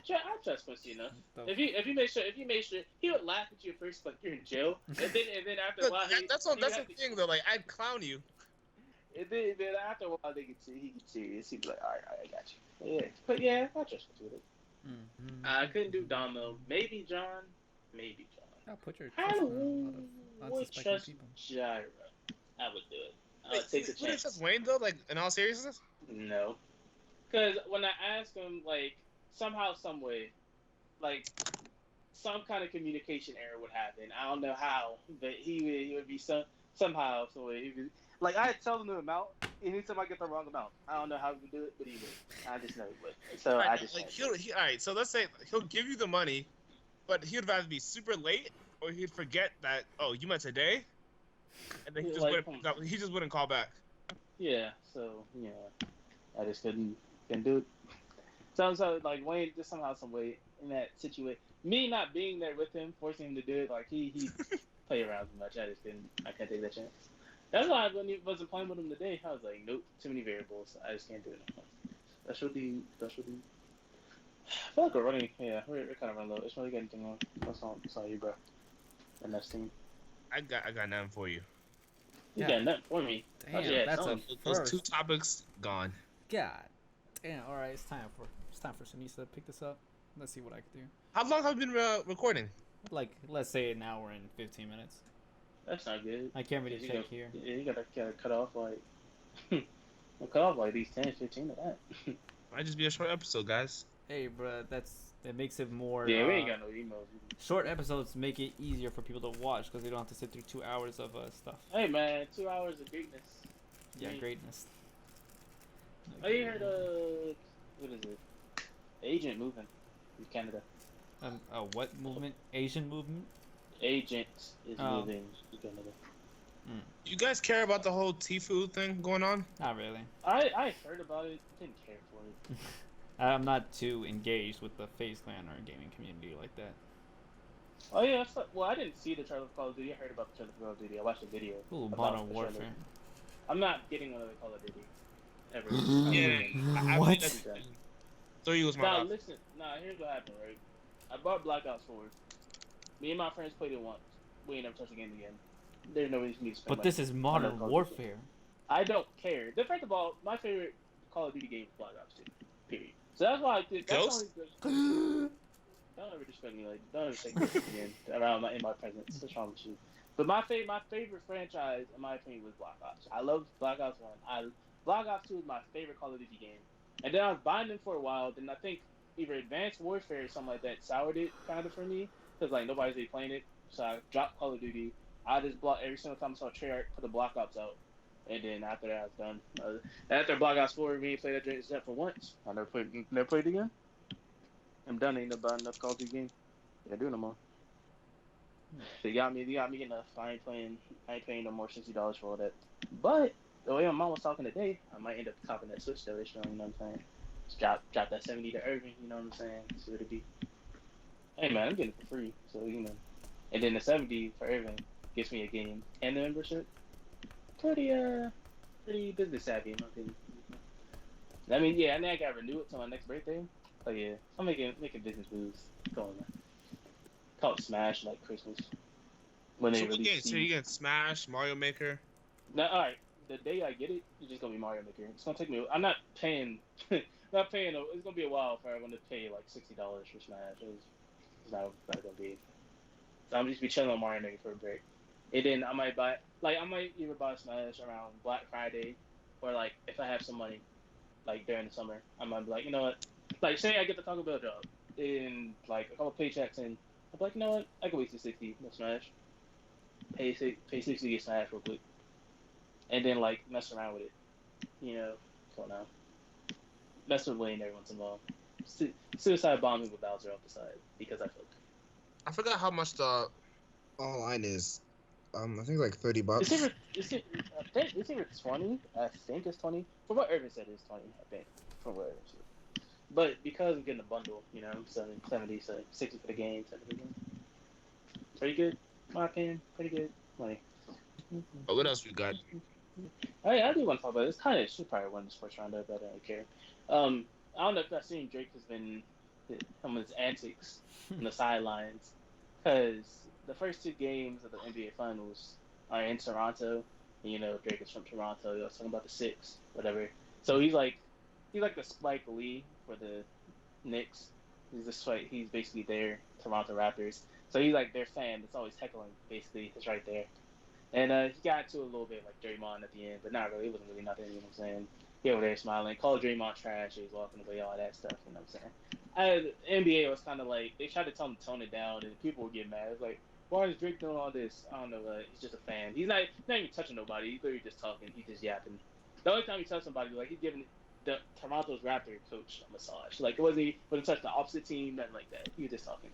Yeah, I trust Quincy enough. If you make sure, he would laugh at you at first, like you're in jail, and then after a while, that's the thing though. Like I'd clown you. And then after a while, he get serious. He'd be like, all right, I got you. Yeah, but yeah, I trust Quincy with it. I couldn't do Dom though. Maybe John. I'll put your trust would trust people. Gyra. I would do it. I would take the chance. Would it trust Wayne though? Like in all seriousness? No. Because when I ask him, like, somehow, some way, like, some kind of communication error would happen. I don't know how, but he would be somehow, so he would, like, I tell him the amount, and anytime I get the wrong amount, I don't know how he would do it, but he would. I just know he would. So right, I just like all right. So let's say he'll give you the money, but he would either be super late or he'd forget that. Oh, you meant today, and then he just wouldn't call back. Yeah. So yeah, I just couldn't do it. So like Wayne just somehow some way in that situation. Me not being there with him, forcing him to do it, like he play around too much. I can't take that chance. That's why when he wasn't playing with him today, I was like, nope, too many variables. I just can't do it. That's what the. I feel like we're running. Yeah, we're kind of running low. It's really got anything on. That's all you, bro. The next team. I got nothing for you. You got nothing for me. Damn, that's those two topics gone. God. Damn, all right, it's time for Sinisa to pick this up. Let's see what I can do. How long have you been recording? Like, let's say an hour and 15 minutes. That's not good. I can't really check here. Yeah, you gotta cut off like these 10, 15 of that. Might just be a short episode, guys. Hey, bro, that makes it more. Yeah, we ain't got no emails. Short episodes make it easier for people to watch because they don't have to sit through 2 hours of stuff. Hey, man, 2 hours of greatness. Yeah, greatness. Oh, you heard what is it? Agent moving in Canada. What movement? Asian movement? Agent is moving in Canada. You guys care about the whole Tfue thing going on? Not really. I heard about it. Didn't care for it. I'm not too engaged with the FaZe Clan or gaming community like that. Oh yeah, well I didn't see the trailer for Call of Duty. I heard about the trailer for Call of Duty. I watched the video. Ooh, Modern Warfare. I'm not getting another Call of Duty. Ever. Yeah. What? 3 was my listen. Here's what happened, right? I bought Black Ops 4. Me and my friends played it once. We ain't never touched the game again. There's no reason for me to spend But this is Modern Warfare. I don't care. First of all, my favorite Call of Duty game is Black Ops 2. Period. So that's why I did. Ghost? Don't ever disrespect me. Like, don't ever say Ghost again in my presence. What's wrong with you? But my favorite franchise, in my opinion, was Black Ops. I love Black Ops 1. Black Ops 2 is my favorite Call of Duty game. And then I was buying them for a while. Then I think either Advanced Warfare or something like that soured it kind of for me. Because, like, nobody's really playing it. So I dropped Call of Duty. I just blocked every single time I saw Treyarch put the Black Ops out. And then after that, I was done. After Black Ops 4, we ain't played that drink except for once. I never played it again. I'm done. Ain't about enough Call of Duty games. Yeah, do no more. They got me enough. I ain't paying no more $60 for all that. But the way my mom was talking today, I might end up copping that Switch though. You know what I'm saying? Just drop that 70 to Irving. You know what I'm saying? See what it be. Hey man, I'm getting it for free, so you know. And then the 70 for Irving gets me a game and the membership. Pretty business savvy in my opinion. I mean, yeah, and then I got to renew it till my next birthday. Oh yeah, I'm making business moves. Come on, man. Call it Smash like Christmas. When they release. So you get Smash, Mario Maker. No, all right. The day I get it, it's just gonna be Mario Maker. It's gonna take me. I'm not paying. Not paying. It's gonna be a while for everyone to pay like $60 for Smash. It's not gonna be. So I'm just be chilling on Mario Maker for a break. And then I might either buy Smash around Black Friday, or like if I have some money, like during the summer, I might be like, you know what, like say I get the Taco Bell job, in like a couple paychecks, and I'm like, you know what, I can wait till 60, no Smash, pay 60 to get Smash real quick, and then like mess around with it, you know, come on now, mess with Wayne every once in a while, suicide bombing with Bowser off the side because I feel. I forgot how much the online is. I think like $30. It's either 20. I think it's 20. From what Irvin said, it's 20. I think from what Irvin said. But because I'm getting a bundle, you know, I'm selling 70, so 60 for the game, 70 for the game. Pretty good, in my opinion. Pretty good money. But what else we got? I do want to talk about it. It's kind of should probably win this first round, but I don't care. I don't know if I've seen Drake has been some of his antics on the sidelines, because the first two games of the NBA Finals are in Toronto. And, you know, Drake is from Toronto. He was talking about the Six, whatever. So he's like the Spike Lee for the Knicks. He's basically their Toronto Raptors. So he's like their fan that's always heckling, basically. He's right there. And he got into a little bit like Draymond at the end, but not really. It wasn't really nothing, you know what I'm saying? He over there smiling, called Draymond trash, he was walking away, all that stuff, you know what I'm saying? NBA was kind of like, they tried to tell him to tone it down, and people would get mad. It was like, why is Drake doing all this? I don't know, he's just a fan. He's not even touching nobody. He's literally just talking. He's just yapping. The only time he touched somebody, like, he's giving the Toronto's Raptor coach a massage. Like, it wasn't touch the opposite team, nothing like that. He was just talking.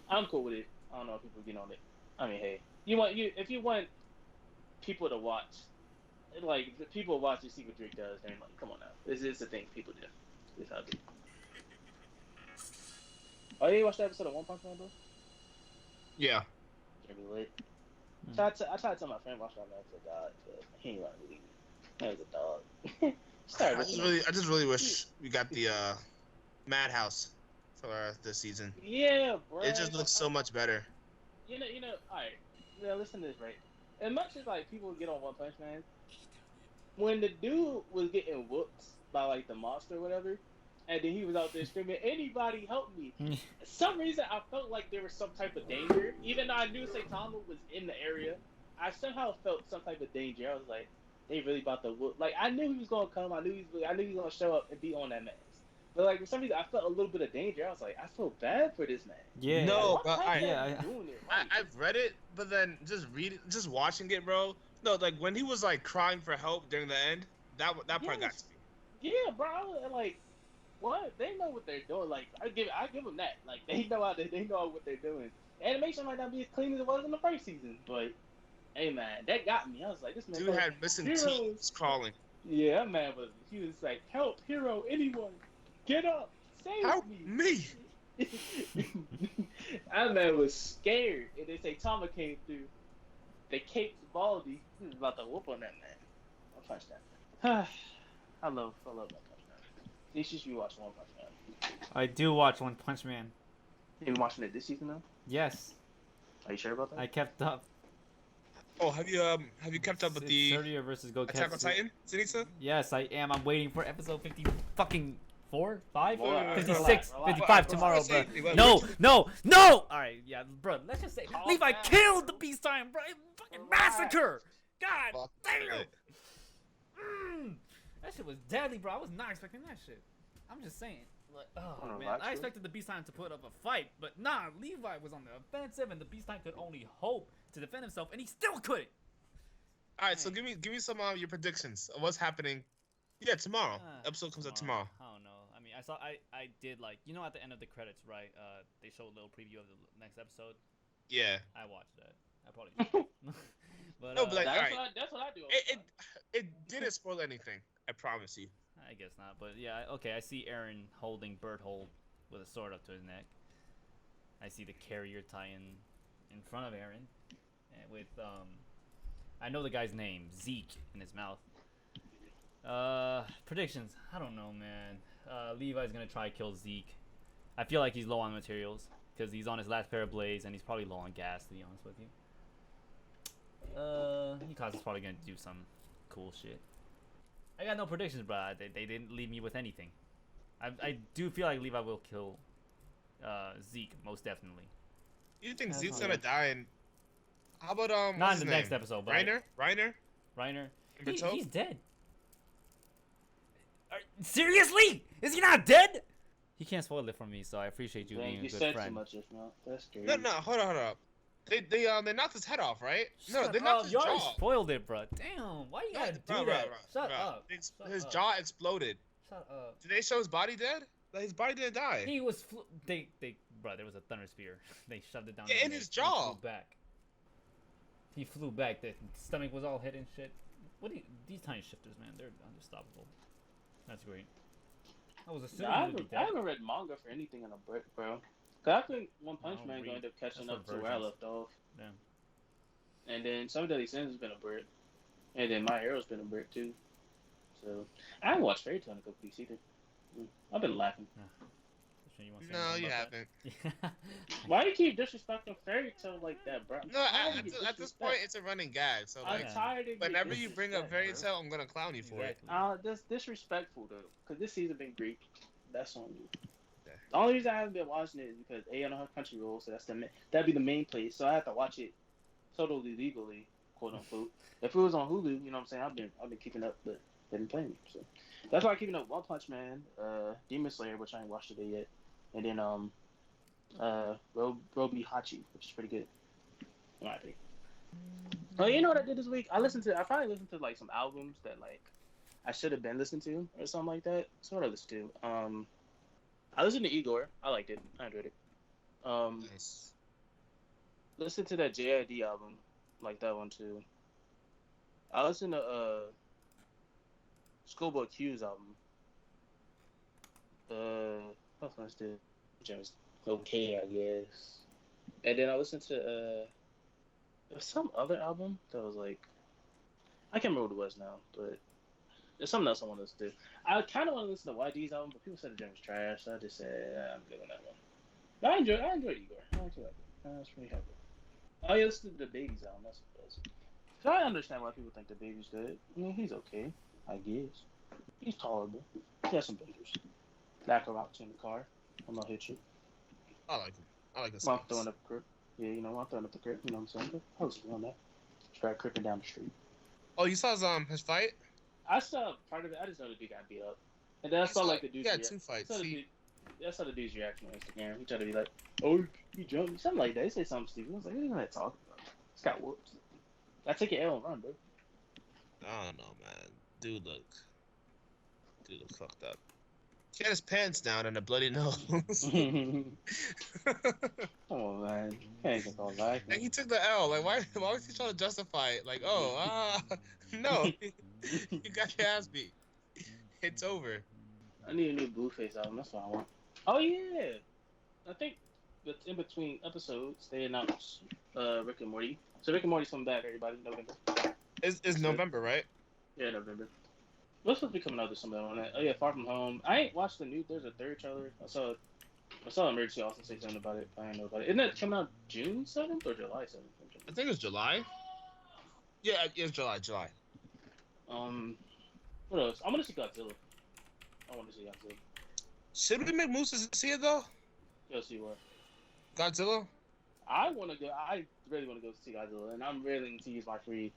I'm cool with it. I don't know if people get on it. I mean, hey, if you want people to watch, like, the people watch to see what Drake does, then like, come on now. This is the thing people do. This is how they do. Oh, you watched that episode of One Punch Man, bro? Yeah. Jeremy lit. I tried to tell my friend watch that man for God, but he ain't want to believe me. That was a dog. I just really wish we got the Madhouse for this season. Yeah, bro. It just looks so much better. You know. All right. Now listen to this, right? As much as like people get on One Punch Man, when the dude was getting whooped by like the monster or whatever, and then he was out there screaming, "Anybody help me!" For some reason, I felt like there was some type of danger, even though I knew Saitama was in the area. I somehow felt some type of danger. I was like, "They really about to whoop." Like I knew he was gonna come. I knew he was gonna show up and be on that man. But like for some reason, I felt a little bit of danger. I was like, I feel bad for this man. Yeah. No, but I've read it, but then just watching it, bro. No, like when he was like crying for help during the end, that part got to me. Yeah, bro. Like, what? They know what they're doing. Like, I give them that. Like, they know what they're doing. The animation might not be as clean as it was in the first season, but hey, man, that got me. I was like, this man. Dude had missing teeth crawling. Yeah, that man was. He was like, help, hero, anyone. Get up! Save me! That man was scared, and they say Tama came through. They caped Baldy. He was about to whoop on that man. I'll punch that man. I love One Punch Man. You should be watching One Punch Man. I do watch One Punch Man. You been watching it this season though? Yes. Are you sure about that? I kept up. Oh, have you kept up with the Sergio versus Goketsu. Attack on Titan, Sinisa? Yes, I am. I'm waiting for episode 50 fucking 4, 5, Relax, 56, relax. 55 tomorrow, bro. Say, No! Alright, yeah, bro, let's just say Calm Levi down, killed the bro. Beast Time, bro. Fucking Relax. massacre! God Fuck damn! it. That shit was deadly, bro. I was not expecting that shit. I'm just saying. Like, oh, man. Relax, I bro. expected the Beast Time to put up a fight, but nah, Levi was on the offensive, and the Beast Time could only hope to defend himself, and he still couldn't. All right, so give me some of your predictions of what's happening. Yeah, tomorrow. Episode comes out tomorrow. I don't know. I mean, I did like, at the end of the credits, right? They showed a little preview of the next episode. Yeah. I watched that. I probably did. But No, but like, That's, all right. that's what I do. It didn't spoil anything. I promise you. I guess not. But yeah, okay. I see Aaron holding Berthold with a sword up to his neck. I see the carrier tie-in in front of Aaron, and with I know the guy's name, Zeke, in his mouth. Predictions. I don't know, man. Levi's gonna try to kill Zeke. I feel like he's low on materials because he's on his last pair of blades, and he's probably low on gas, to be honest with you. Mikasa's probably gonna do some cool shit. I got no predictions, bro. They didn't leave me with anything. I do feel like Levi will kill Zeke, most definitely. You think Zeke's gonna die? And how about Not in the next episode, but Reiner? He's dead. Seriously? Is he not dead? He can't spoil it for me, so I appreciate you being a good friend. Too much, Ishmael. That's scary. No, hold on. They knocked his head off, right? No, they knocked his you already jaw. spoiled it, bro. Damn, why you gotta do that? Shut up. His jaw exploded. Shut up. Did they show his body dead? Like, his body didn't die. He was bro. There was a thunder spear. They shoved it down. In his jaw. He flew back. He flew back. The stomach was all hit and shit. These tiny shifters, man? They're unstoppable. That's great. I was assuming I he would be dead. haven't read manga for anything in a brick, bro. Cause I think One Punch Man gonna end up catching That's up what to where I versions. left off. Yeah. And then Some Deadly Sins has been a brick. And then My Hero's been a brick too. So I haven't watched Fairy Tail in a couple weeks either. I've been laughing. No, you haven't. Why do you keep disrespecting Fairy Tail like that, bro? No, at this point, it's a running gag. So I'm like, tired of whenever you bring up Fairy Tail, I'm gonna clown you for it. That's disrespectful though, because this season been great. That's on you. Yeah. The only reason I haven't been watching it is because I don't have Crunchyroll, so that'd be the main place. So I have to watch it totally legally, quote unquote. If it was on Hulu, you know what I'm saying? I've been keeping up, but they've been playing it. So that's why I'm keeping up One Punch Man, Demon Slayer, which I ain't watched today yet, and then Robi Hachi, which is pretty good. In my opinion. Oh, you know what I did this week? I finally listened to like some albums that like I should have been listening to or something like that. So what I listened to? I listened to Igor. I liked it. I enjoyed it. Nice. Listen to that JID album, like that one too. I listened to Schoolboy Q's album. What else did? Just okay, I guess. And then I listened to there was some other album that was like I can't remember what it was now, but there's something else I want to listen to. I kind of want to listen to YG's album, but people said the jam was trash, so I just said I'm good on that one. But I enjoyed Igor. I actually liked it. I was pretty happy. Oh yeah, listen to the Baby's album. That's what it was. So I understand why people think the Baby's good. I mean, he's okay, I guess. He's tolerable. He has some bangers. Lack of rocks in the car. I'm gonna hit you. I like him. I like the While I'm songs. throwing up the crib. Yeah, you know, while I'm throwing up the crib. You know what I'm saying? But I was on that. Start cripping down the street. Oh, you saw his fight? I saw part of it. I just know the dude got beat up. And then I saw like the dude's He had 2 fights. I saw the dude's reaction on Instagram. He tried to be like, "Oh, he jumped me," something like that. He said something stupid. I was like, "What are you gonna talk about?" This got whooped. I take your L and run, bro. I don't know, man. Dude look fucked up. He had his pants down and a bloody nose. Come on, man. Can't get all that. And he took the L. Like, why was he trying to justify it? Like, no. You got your ass beat. It's over. I need a new Blueface album. That's what I want. Oh yeah, I think that in between episodes they announced Rick and Morty. So Rick and Morty's coming back, everybody. November. It's November, right? Yeah, November. What's supposed to be coming out this summer on that? Oh yeah, Far From Home. I ain't watched the new. There's a third trailer. I saw Emergency also say something about it. I didn't know about it. Isn't that coming out June 7th or July 7th? I think it was July. Yeah, it's July. What else? I want to see Godzilla. Should we make moves to see it though? You'll see what. Godzilla. I want to go. I really want to go see Godzilla, and I'm really going to use my free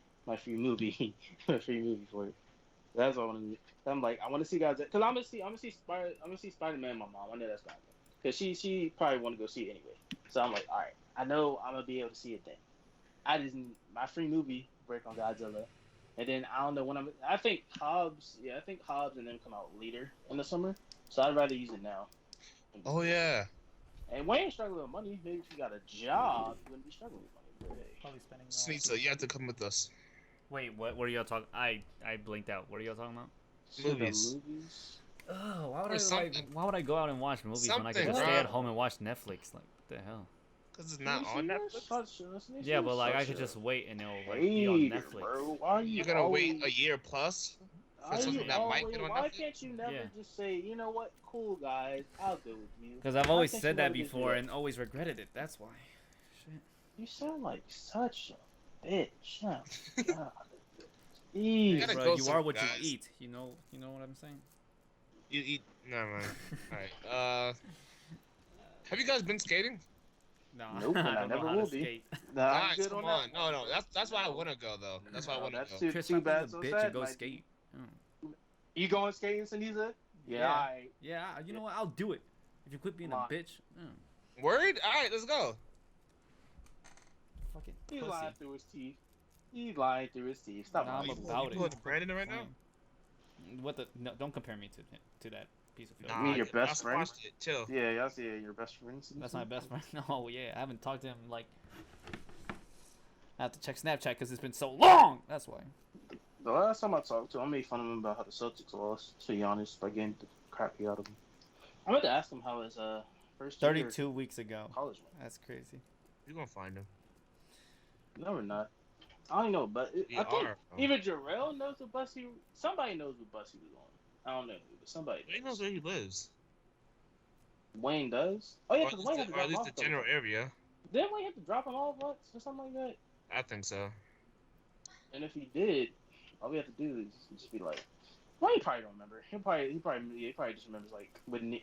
movie, my free movie for it. That's what I want to do. I'm like, I want to see Godzilla because I'm gonna see Spider-Man. My mom, I know that's not because she probably want to go see it anyway. So I'm like, all right, I know I'm gonna be able to see it then. I just need my free movie break on Godzilla, and then I don't know when I think Hobbs and them come out later in the summer. So I'd rather use it now. Oh yeah. And Wayne's struggling with money. Maybe if you got a job, you wouldn't be struggling with money. But hey. Probably spending. Sinisa, you have to come with us. Wait, what are y'all talking? I blinked out. What are y'all talking about? Movies. Oh, why would I go out and watch movies when I could just stay at home and watch Netflix? Like, the hell? Because it's not on Netflix. Yeah, but like I could just wait and it'll like be on Netflix. Bro, why You're gonna wait a year plus for something that might get on Netflix? Why can't you never just say, you know what, cool guys, I'll go with you? Because I've always said that before and always regretted it. That's why. Shit. You sound like such a bitch. Oh, God. Bro, you are what you eat. You know what I'm saying? You eat. Never mind. All right. Have you guys been skating? No, nope, I never will be. Nah, come on. No. That's why I want to go though. That's why I want to go. That's too bad. So bitch and go skate. Oh. You going skating, Sinisa? Yeah. Yeah. You know what? I'll do it. If you quit being a bitch. Oh. Worried? All right, let's go. Fucking He pussy. lied through his teeth. He lied through his teeth. Stop I'm lying. about you going to Brandon right now? What the? No, don't compare me to that piece of film. Nah, You mean your best friend? Watched it. Chill. Yeah, y'all see your best friend. That's my best friend. Oh yeah, I haven't talked to him like. I have to check Snapchat because it's been so long. That's why. The last time I talked to him, I made fun of him about how the Celtics lost. To be honest, by getting the crap beat out of him. I meant to ask him how his first 32 weeks ago. College went. That's crazy. You're gonna find him. No, we're not. I don't know, but I think even Jarrell knows what bus he. Somebody knows what bus he was on. I don't know, but somebody. He knows where he lives. Wayne does. Oh yeah, because Wayne had to or drop at him least off. the general area. Didn't Wayne have to drop him off once or something like that? I think so. And if he did, all we have to do is just be like, well, he probably don't remember. He probably just remembers like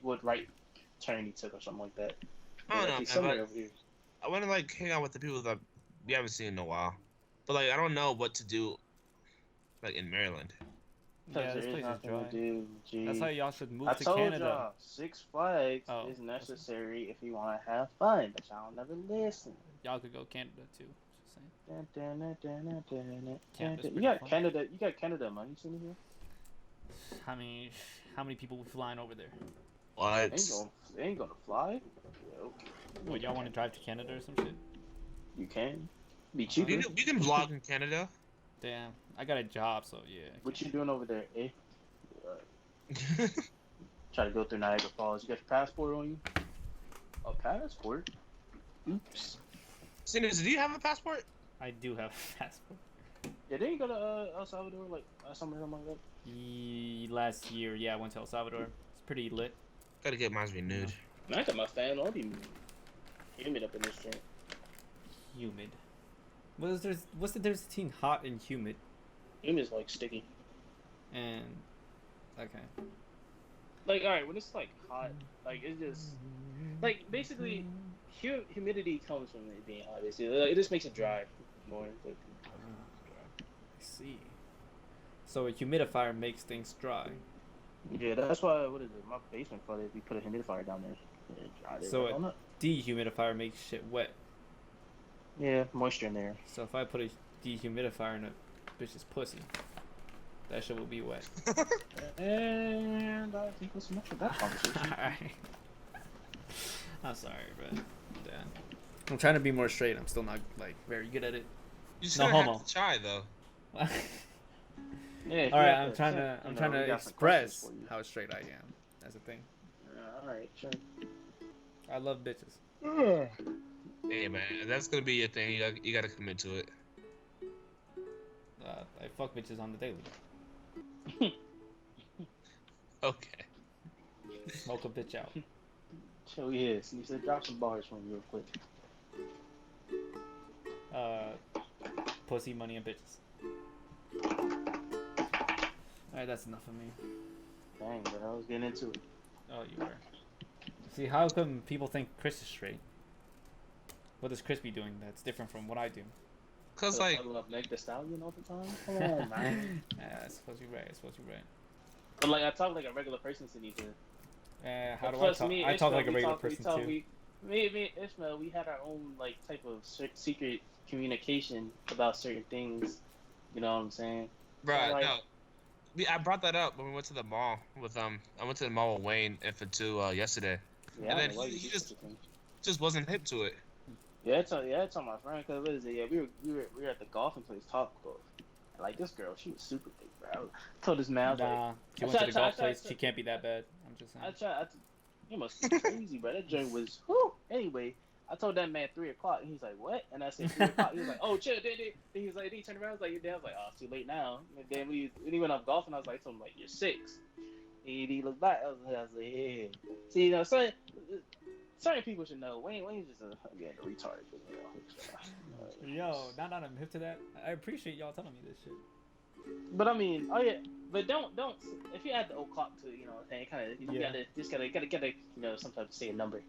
what right turn he took or something like that. I don't know, somewhere over here. I want to like hang out with the people that we haven't seen in a while, but like I don't know what to do, like in Maryland. Yeah, this place is dry. That's how y'all should move to Canada. Canada. Y'all, Six Flags is necessary if you want to have fun, but y'all never listen. Y'all could go Canada too. Just saying. You got Canada. You got Canada money sitting here. How many people we flying over there? What? They ain't gonna fly. Nope. What, y'all want to drive to Canada or some shit? You can. Be cheaper. You can vlog in Canada. Damn, I got a job, so yeah. What you doing over there, eh? Try to go through Niagara Falls. You got your passport on you? A passport? Oops. Sinisa, do you have a passport? I do have a passport. Yeah, didn't you go to El Salvador like something like that? Last year, yeah, I went to El Salvador. It's pretty lit. Gotta get mine renewed. I got my fan on me. Humid up in this joint. Humid. What's the difference between hot and humid? Humid's like sticky. And okay. Like alright, when it's like hot, like it's just like basically humidity comes from it being hot. Basically, like, it just makes it dry more. Like, I see. So a humidifier makes things dry. Yeah, that's why. What is it? My basement flooded. We put a humidifier down there. So a dehumidifier makes shit wet. Yeah, moisture in there. So if I put a dehumidifier in a bitch's pussy, that shit will be wet. And I think that's enough of that conversation. Alright. I'm sorry, but damn. I'm trying to be more straight. I'm still not like very good at it. You no homo. Have to try though. Yeah, all right, I'm trying to express how straight I am. That's the thing. All right, sure. I love bitches. Hey man, that's gonna be your thing. You gotta commit to it. I fuck bitches on the daily. Okay. Smoke a bitch out. So yes, you said drop some bars for me real quick. Pussy, money, and bitches. Alright, that's enough of me. Dang, but I was getting into it. Oh, you are. See, how come people think Chris is straight? What does Chris be doing that's different from what I do? Cause like, love Meg the Stallion all the time. Come on, man. I suppose you're right. I suppose you're right. But like I talk like a regular person, Sinisa. How do I Plus talk? me, I talk Ishmael, like a regular person too. Me and Ishmael, we had our own like type of secret communication about certain things. You know what I'm saying? bruh, So, like, no. I brought that up when we went to the mall with I went to the mall with Wayne and Fatu yesterday, yeah, and then he just wasn't hip to it. Yeah, it's on my friend. Cause what is it? Yeah, we were at the golfing place, Top Golf. And, like this girl, she was super big, bro. I told this man, I was Nah, she went to the golf place. She can't be that bad. I'm just saying. You must be crazy, bro. That joint was. Whew. Anyway, I told that man 3:00, and he's like, "What?" And I said 3:00. He was like, "Oh, chill." Then he was like, he turned around, I was like, "You're I was like, "Oh, it's too late now." And then when he went off golfing, I was like, I told him like, "You're 6." And he looked back. I was like, "Yeah." See, you know, certain people should know. Wayne's just a retard. Yo, now that I'm hip to that, I appreciate y'all telling me this shit. But I mean, oh yeah, but don't. If you add the o'clock to, you know, what I'm saying, kind of, you gotta, you know, sometimes say a number.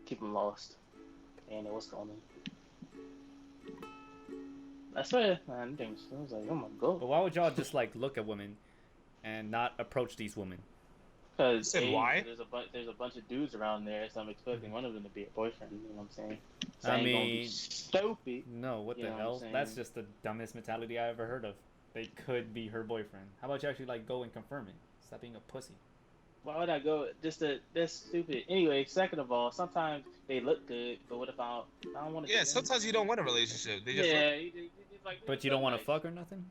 Keep them lost. They ain't know what's going on. I swear, man, things. I was like, oh my god. But why would y'all just like look at women and not approach these women? Because why? There's a bunch of dudes around there, so I'm expecting one of them to be a boyfriend. You know what I'm saying? So I ain't gonna be mean, stupid. no, what the hell? That's just the dumbest mentality I ever heard of. They could be her boyfriend. How about you actually like go and confirm it? Stop being a pussy. Why would I go? That's stupid. Anyway, second of all, sometimes they look good, but what if I don't want to? Yeah, sometimes you don't want a relationship. They just you like. But you don't want to fuck or nothing.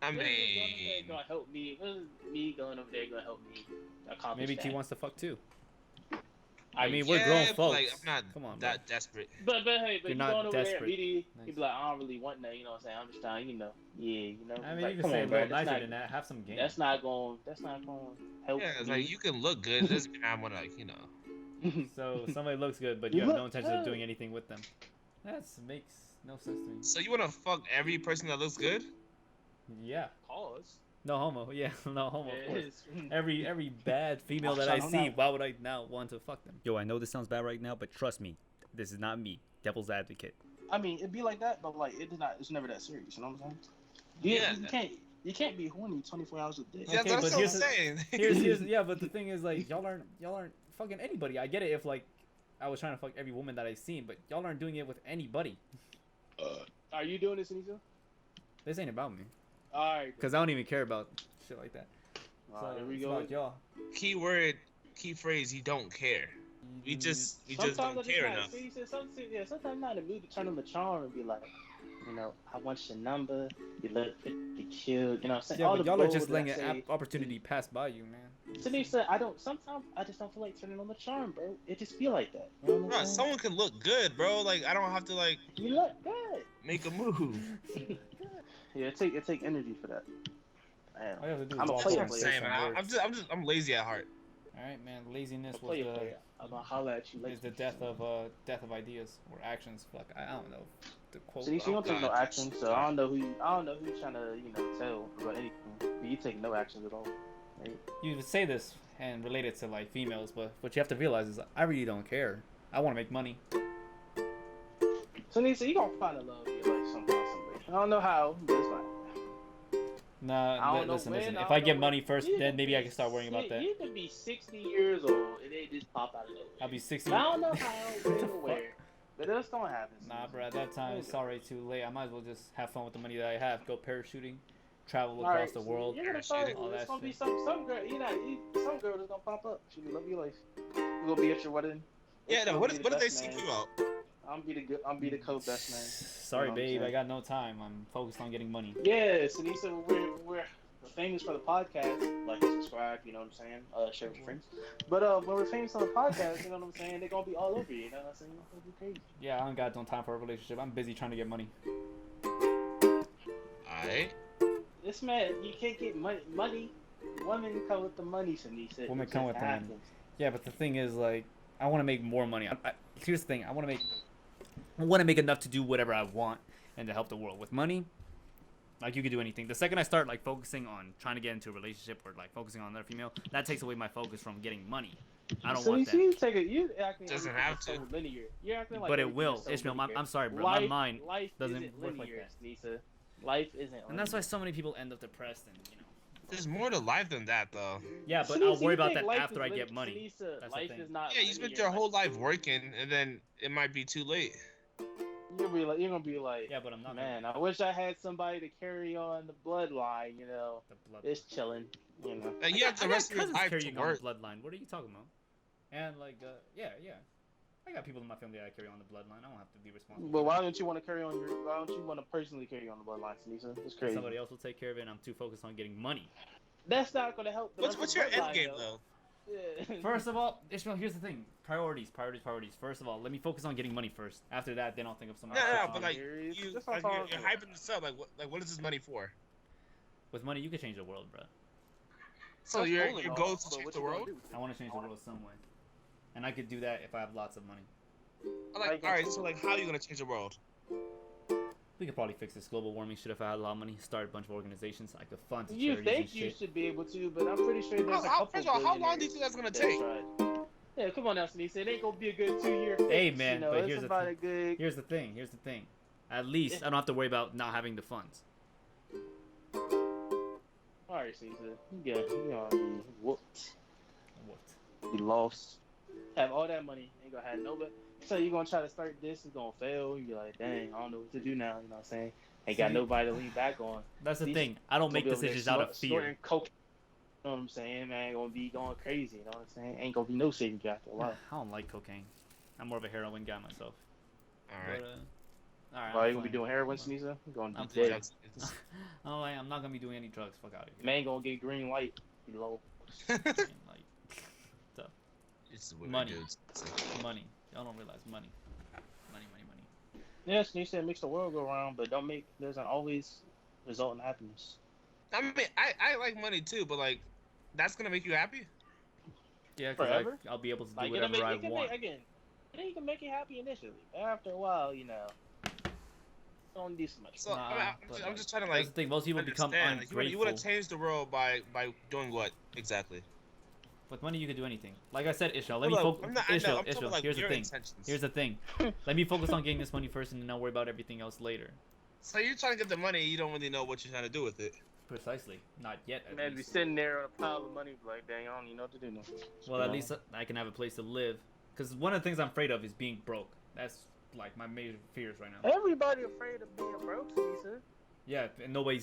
I mean, gonna help me. What is me going over there gonna help me accomplish Maybe that? T wants to fuck too. I mean, yeah, we're grown folks. Like, I'm not Come on, that desperate. But hey, you're you not going over desperate. there, BD, Nice. you be like, I don't really want that. You know what I'm saying? I'm just trying, you know. Yeah, you know. I mean, like, you can say a on, little bro. nicer than that. Have some game. That's not going. Help. Yeah, it's me. like you can look good. It doesn't mean I want to, like, you know. So somebody looks good, but you have no intention of doing anything with them. That makes no sense to me. So you want to fuck every person that looks good? Yeah. Pause. No homo. Yeah, no homo. Of course. Yes. Every bad female that I see, why would I now want to fuck them? Yo, I know this sounds bad right now, but trust me, this is not me, devil's advocate. I mean, it'd be like that, but like it's never that serious. You know what I'm saying? You can't be horny 24 hours a day. Yeah, Okay, that's but what I'm saying. Here's yeah, but the thing is, like, y'all aren't fucking anybody. I get it if like I was trying to fuck every woman that I seen, but y'all aren't doing it with anybody. Are you doing this, Sinisa? This ain't about me. All right. Cause I don't even care about shit like that. So Here we it's go. about y'all. Key phrase, you don't care. We just don't care enough. Sometimes I'm not in the mood to turn on the charm and be like, you know, I want your number. You look pretty cute. You know what I'm saying? Yeah, but y'all are just letting an opportunity pass by you, man. Sinisa, sometimes I just don't feel like turning on the charm, bro. It just feel like that. You know what I'm Bro, saying? someone can look good, bro. Like, I don't have to, like, You look good. make a move. Yeah, it take energy for that. Man, All you have to do is I'm a walk That's player, what I'm over and say saying, some man. words. I'm lazy at heart. All right, man. Laziness I'm was I'm gonna holler at you later. is the death of ideas or actions. Fuck, I don't know the quote. See, you don't take no action, so I don't know who you trying to tell about anything. But you take no action at all. Right? You would say this and relate it to like females, but what you have to realize is I really don't care. I want to make money. So Nisa, you gonna find a love in your life somehow, somewhere. I don't know how, but it's fine. Nah, listen. If I get money first, then maybe I can start worrying about that. You could be 60 years old and they just pop out of nowhere. I'll be 60. I don't know how, when, or where, but it's gonna happen. Nah, bro. At that time, it's already too late. I might as well just have fun with the money that I have. Go parachuting, travel across the world. You're gonna find all that it's gonna shit. be some girl. Some girl that's gonna pop up. She will love your life. We're gonna be at your wedding. Yeah, no, what did they seek you out? I'm be the co-best man. Sorry, babe. I got no time. I'm focused on getting money. Yeah, Sinisa, we're famous for the podcast. Like and subscribe, you know what I'm saying? Share with your friends. But when we're famous on the podcast, you know what I'm saying? They're gonna be all over you, you know what I'm saying? It's gonna be crazy. Yeah, I don't got no time for a relationship. I'm busy trying to get money. Alright. This man, you can't get money. Women come with the money, Sinisa. Women come with the money. Yeah, but the thing is, like, I want to make more money. Here's the thing: I want to make enough to do whatever I want and to help the world. With money, Like you could do anything. The second I start like focusing on trying to get into a relationship or like focusing on another female, that takes away my focus from getting money. I don't So want that. you take it. You acting Doesn't everything have is so to. linear. You're acting like But it everything is will. so Ishmael, linear. I'm sorry, bro. My mind doesn't isn't work linear, like that. Sinisa. Life isn't. And that's why so many people end up depressed and you know. There's more to life than that, though. Yeah, but Sinisa, I'll worry you about think that life after I is get money. Sinisa, That's life the thing. is not. Yeah, you spent your whole life working, and then it might be too late. You're gonna be like, Yeah, but I'm not. man, I wish I had somebody to carry on the bloodline. You know, it's chilling. You know, Like, you have the rest of your life to work. Bloodline. What are you talking about? And like, yeah. I got people in my family that I carry on the bloodline. I don't have to be responsible. But why don't you want to carry on Why don't you want to personally carry on the bloodline, Sinisa? It's crazy. Somebody else will take care of it, and I'm too focused on getting money. That's not gonna help. What's your end game though? Yeah. First of all, Ishmael, here's the thing: priorities. First of all, let me focus on getting money first. After that, then I'll think of something. No, but like you're hyping yourself. Like what is this money for? With money, you can change the world, bro. So your goal is to change the world? I want to change the world some way, and I could do that if I have lots of money. Like, all right, so like, how are you gonna change the world? We could probably fix this global warming shit if I had a lot of money. Start a bunch of organizations I could fund to You charities think and shit. you should be able to, but I'm pretty sure there's a couple. First of all, how long do you think that's gonna take? Yeah, come on now, Sinisa. It ain't gonna be a good 2-year fix. Hey man, you know, but here's the thing. Here's the thing. At least I don't have to worry about not having the funds. Alright, Sinisa. You gonna be whooped. What? You lost. Have all that money, ain't gonna have nobody. So you're gonna try to start this, it's gonna fail. You're like, dang, I don't know what to do now. You know what I'm saying? Ain't got nobody to lean back on. That's the thing. I don't make decisions out of fear. Coke. You know what I'm saying, man? Ain't gonna be going crazy. You know what I'm saying? Ain't gonna be no saving you after a while. I don't like cocaine. I'm more of a heroin guy myself. All right. But, all right. Well, you gonna be doing heroin, Sinisa? You gonna I'm be dead. I'm not gonna be doing any drugs. Fuck out of here. Man, gonna get green light. You low. Money. Money. Y'all don't realize money. Money. Yes, Sinisa, it makes the world go round, but doesn't always result in happiness. I mean, I like money too, but like, that's gonna make you happy? Yeah, because I'll be able to do whatever I want. Again, you can make you happy initially. After a while, you know, don't do so much. So I'm just trying to like. That's the thing. Most people become ungrateful. You would have changed the world by doing what exactly? With money, you can do anything. Like I said, Ishmael, let me focus. Ishmael, here's the thing. Here's the thing. Let me focus on getting this money first, and then I'll worry about everything else later. So you're trying to get the money, you don't really know what you're trying to do with it. Precisely. Not yet. Man, be sitting there on a pile of money, like, dang, I don't even know what to do now. Well, at least I can have a place to live. Because one of the things I'm afraid of is being broke. That's like my major fears right now. Everybody afraid of being broke, Sinisa. Yeah, and nobody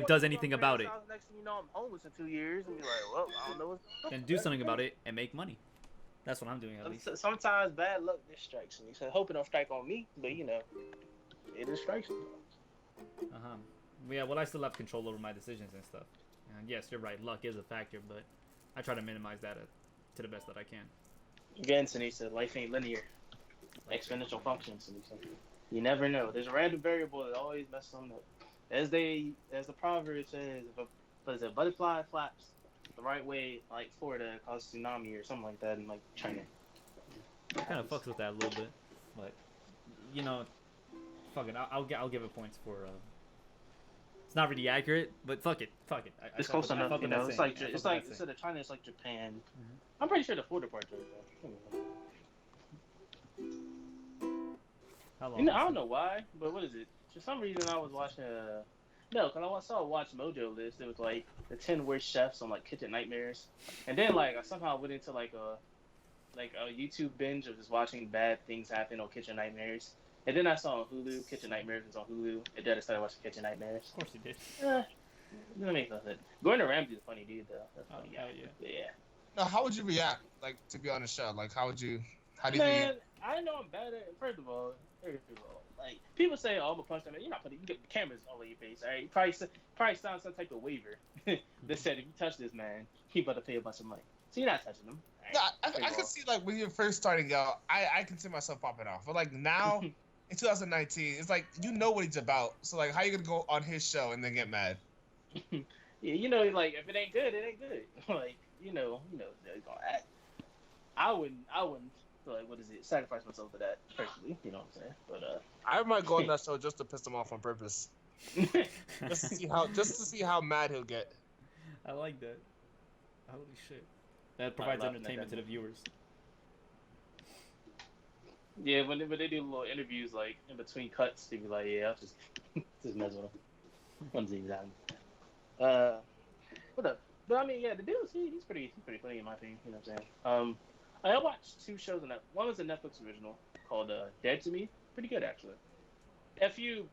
does anything about it. Next thing you know, I'm homeless in 2 years, and be like, well, I don't know what's going on. Then do something about it and make money. That's what I'm doing at least. Sometimes bad luck strikes me. So I hope it don't strike on me, but you know, it just strikes me. Yeah, well, I still have control over my decisions and stuff. And yes, you're right. Luck is a factor, but I try to minimize that to the best that I can. Again, Sinisa, life ain't linear. Exponential functions, Sinisa. You never know. There's a random variable that always messes them up. As the proverb says, if a butterfly flaps the right way, like Florida, it causes tsunami or something like that in like China. I kind of fucks with that a little bit, but you know, fuck it. I'll give it points for. It's not really accurate, but fuck it. It's close enough, you know. It's like instead of China, it's like Japan. Mm-hmm. I'm pretty sure the Florida part's right though. How long? You know, I don't know why, but what is it? For some reason, I was watching because I saw a Watch Mojo list. It was like the 10 worst chefs on like Kitchen Nightmares, and then like I somehow went into like a YouTube binge of just watching bad things happen on Kitchen Nightmares. And then I saw on Hulu, Kitchen Nightmares was on Hulu, and then I started watching Kitchen Nightmares. Of course you did. That makes no sense. Gordon Ramsay's a funny dude though. That's funny guy. Yeah. Now, how would you react like to be on the show? Like, how do you? Man, I know I'm bad at it. First of all, like people say, "Oh, I'm a punch that man." You're not putting. You get the cameras all over your face. All right, you probably signed some type of waiver that said if you touch this man, he better pay a bunch of money. So you're not touching him. Right? Yeah, I can see like when you're first starting out, I can see myself popping off. But like now, in 2019, it's like you know what he's about. So like, how you gonna go on his show and then get mad? Yeah, you know, like if it ain't good, it ain't good. Like you know, they're gonna act. I wouldn't to like, what is it? Sacrifice myself for that personally. You know what I'm saying? But I might go on that show just to piss him off on purpose. just to see how mad he'll get. I like that. Holy shit. That provides entertainment to the viewers. Yeah, when they do little interviews like in between cuts, they be like, "Yeah, I'll just mess with him." One's exactly. What up? But I mean, yeah, the dude, he's pretty funny in my opinion. You know what I'm saying? I watched 2 shows on that. One was a Netflix original called Dead to Me. Pretty good actually. If you,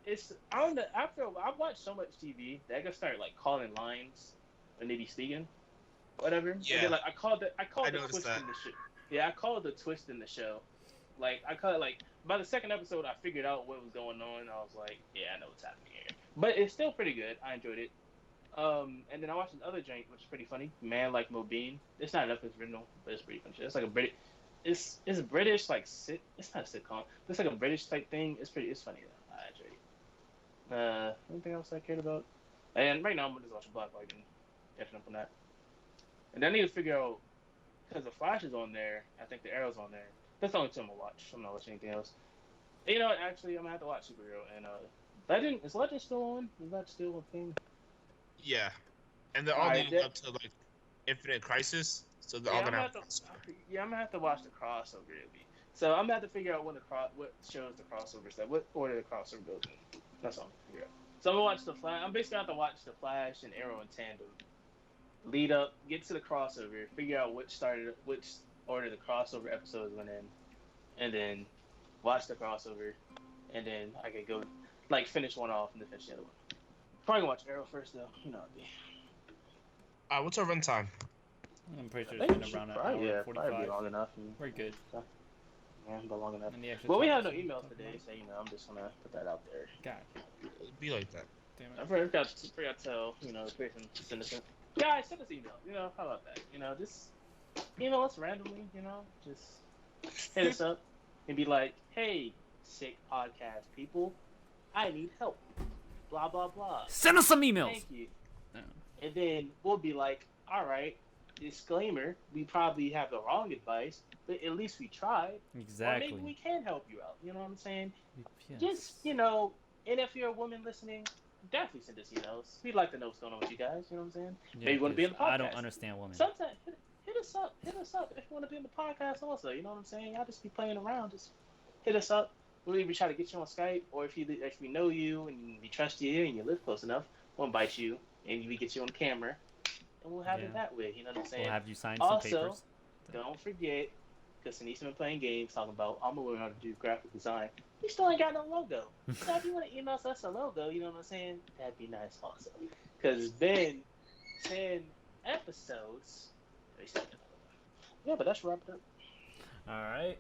it's I don't know. After I've watched so much TV that I can start like calling lines when they be speaking, whatever. Yeah. And then like I called the twist that. in the show. Yeah, I called the twist in the show. Like I call it like by the second episode, I figured out what was going on. I was like, yeah, I know what's happening here. But it's still pretty good. I enjoyed it. And then I watched another joint, which is pretty funny. Man Like Mobeen. It's not enough original, but it's pretty funny. It's like a British. It's British like It's not a sitcom. It's like a British type thing. It's funny though. I enjoyed it. Anything else I cared about? And right now I'm just watching Black Lightning, catching up on that. And then I need to figure out because the Flash is on there. I think the Arrow's on there. That's the only two I'm gonna watch. I'm not watching anything else. And you know what? Actually, I'm gonna have to watch Superhero and Legend. Is Legend still on? Is that still a thing? Yeah, and they're all leading up to like Infinite Crisis, so they're all gonna have. I'm gonna have to watch the crossover. So I'm gonna have to figure out what shows the crossover stuff, what order the crossover goes in. That's all I'm gonna figure out. So I'm gonna watch the Flash. I'm basically gonna have to watch the Flash and Arrow in tandem. Lead up, get to the crossover, figure out which order the crossover episodes went in, and then watch the crossover, and then I can go like finish one off and then finish the other one. Probably gonna watch Arrow first though. You know it be. What's our runtime? I'm pretty sure it's been around an hour 45. Probably long enough. We're good. Yeah, but long enough. Well, we have no emails today, so I'm just gonna put that out there. God. It'd be like that. Damn it. I forgot to tell the person Sinisa. Guys, send us email. How about that? Just email us randomly. Just hit us up and be like, "Hey, sick podcast people, I need help." Blah blah blah. Send us some emails. Thank you. Yeah. And then we'll be like, "All right, disclaimer: we probably have the wrong advice, but at least we tried. Exactly. Or maybe we can help you out. You know what I'm saying? Yes. Just and if you're a woman listening, definitely send us emails. We'd like to know what's going on with you guys. You know what I'm saying? Yeah, maybe you want to be in the podcast. I don't understand women. Sometimes hit us up if you want to be in the podcast. Also, you know what I'm saying? I'll just be playing around. Just hit us up. We'll either try to get you on Skype, or if we know you and we trust you and you live close enough, we'll invite you and we get you on camera, and we'll have it that way. You know what I'm saying? We'll have you sign some papers. Also, don't forget, because Sinisa been playing games talking about I'm gonna learn how to do graphic design. We still ain't got no logo. So if you want to email us a logo, you know what I'm saying? That'd be nice also. Because then 10 episodes. Yeah, but that's wrapped up. All right.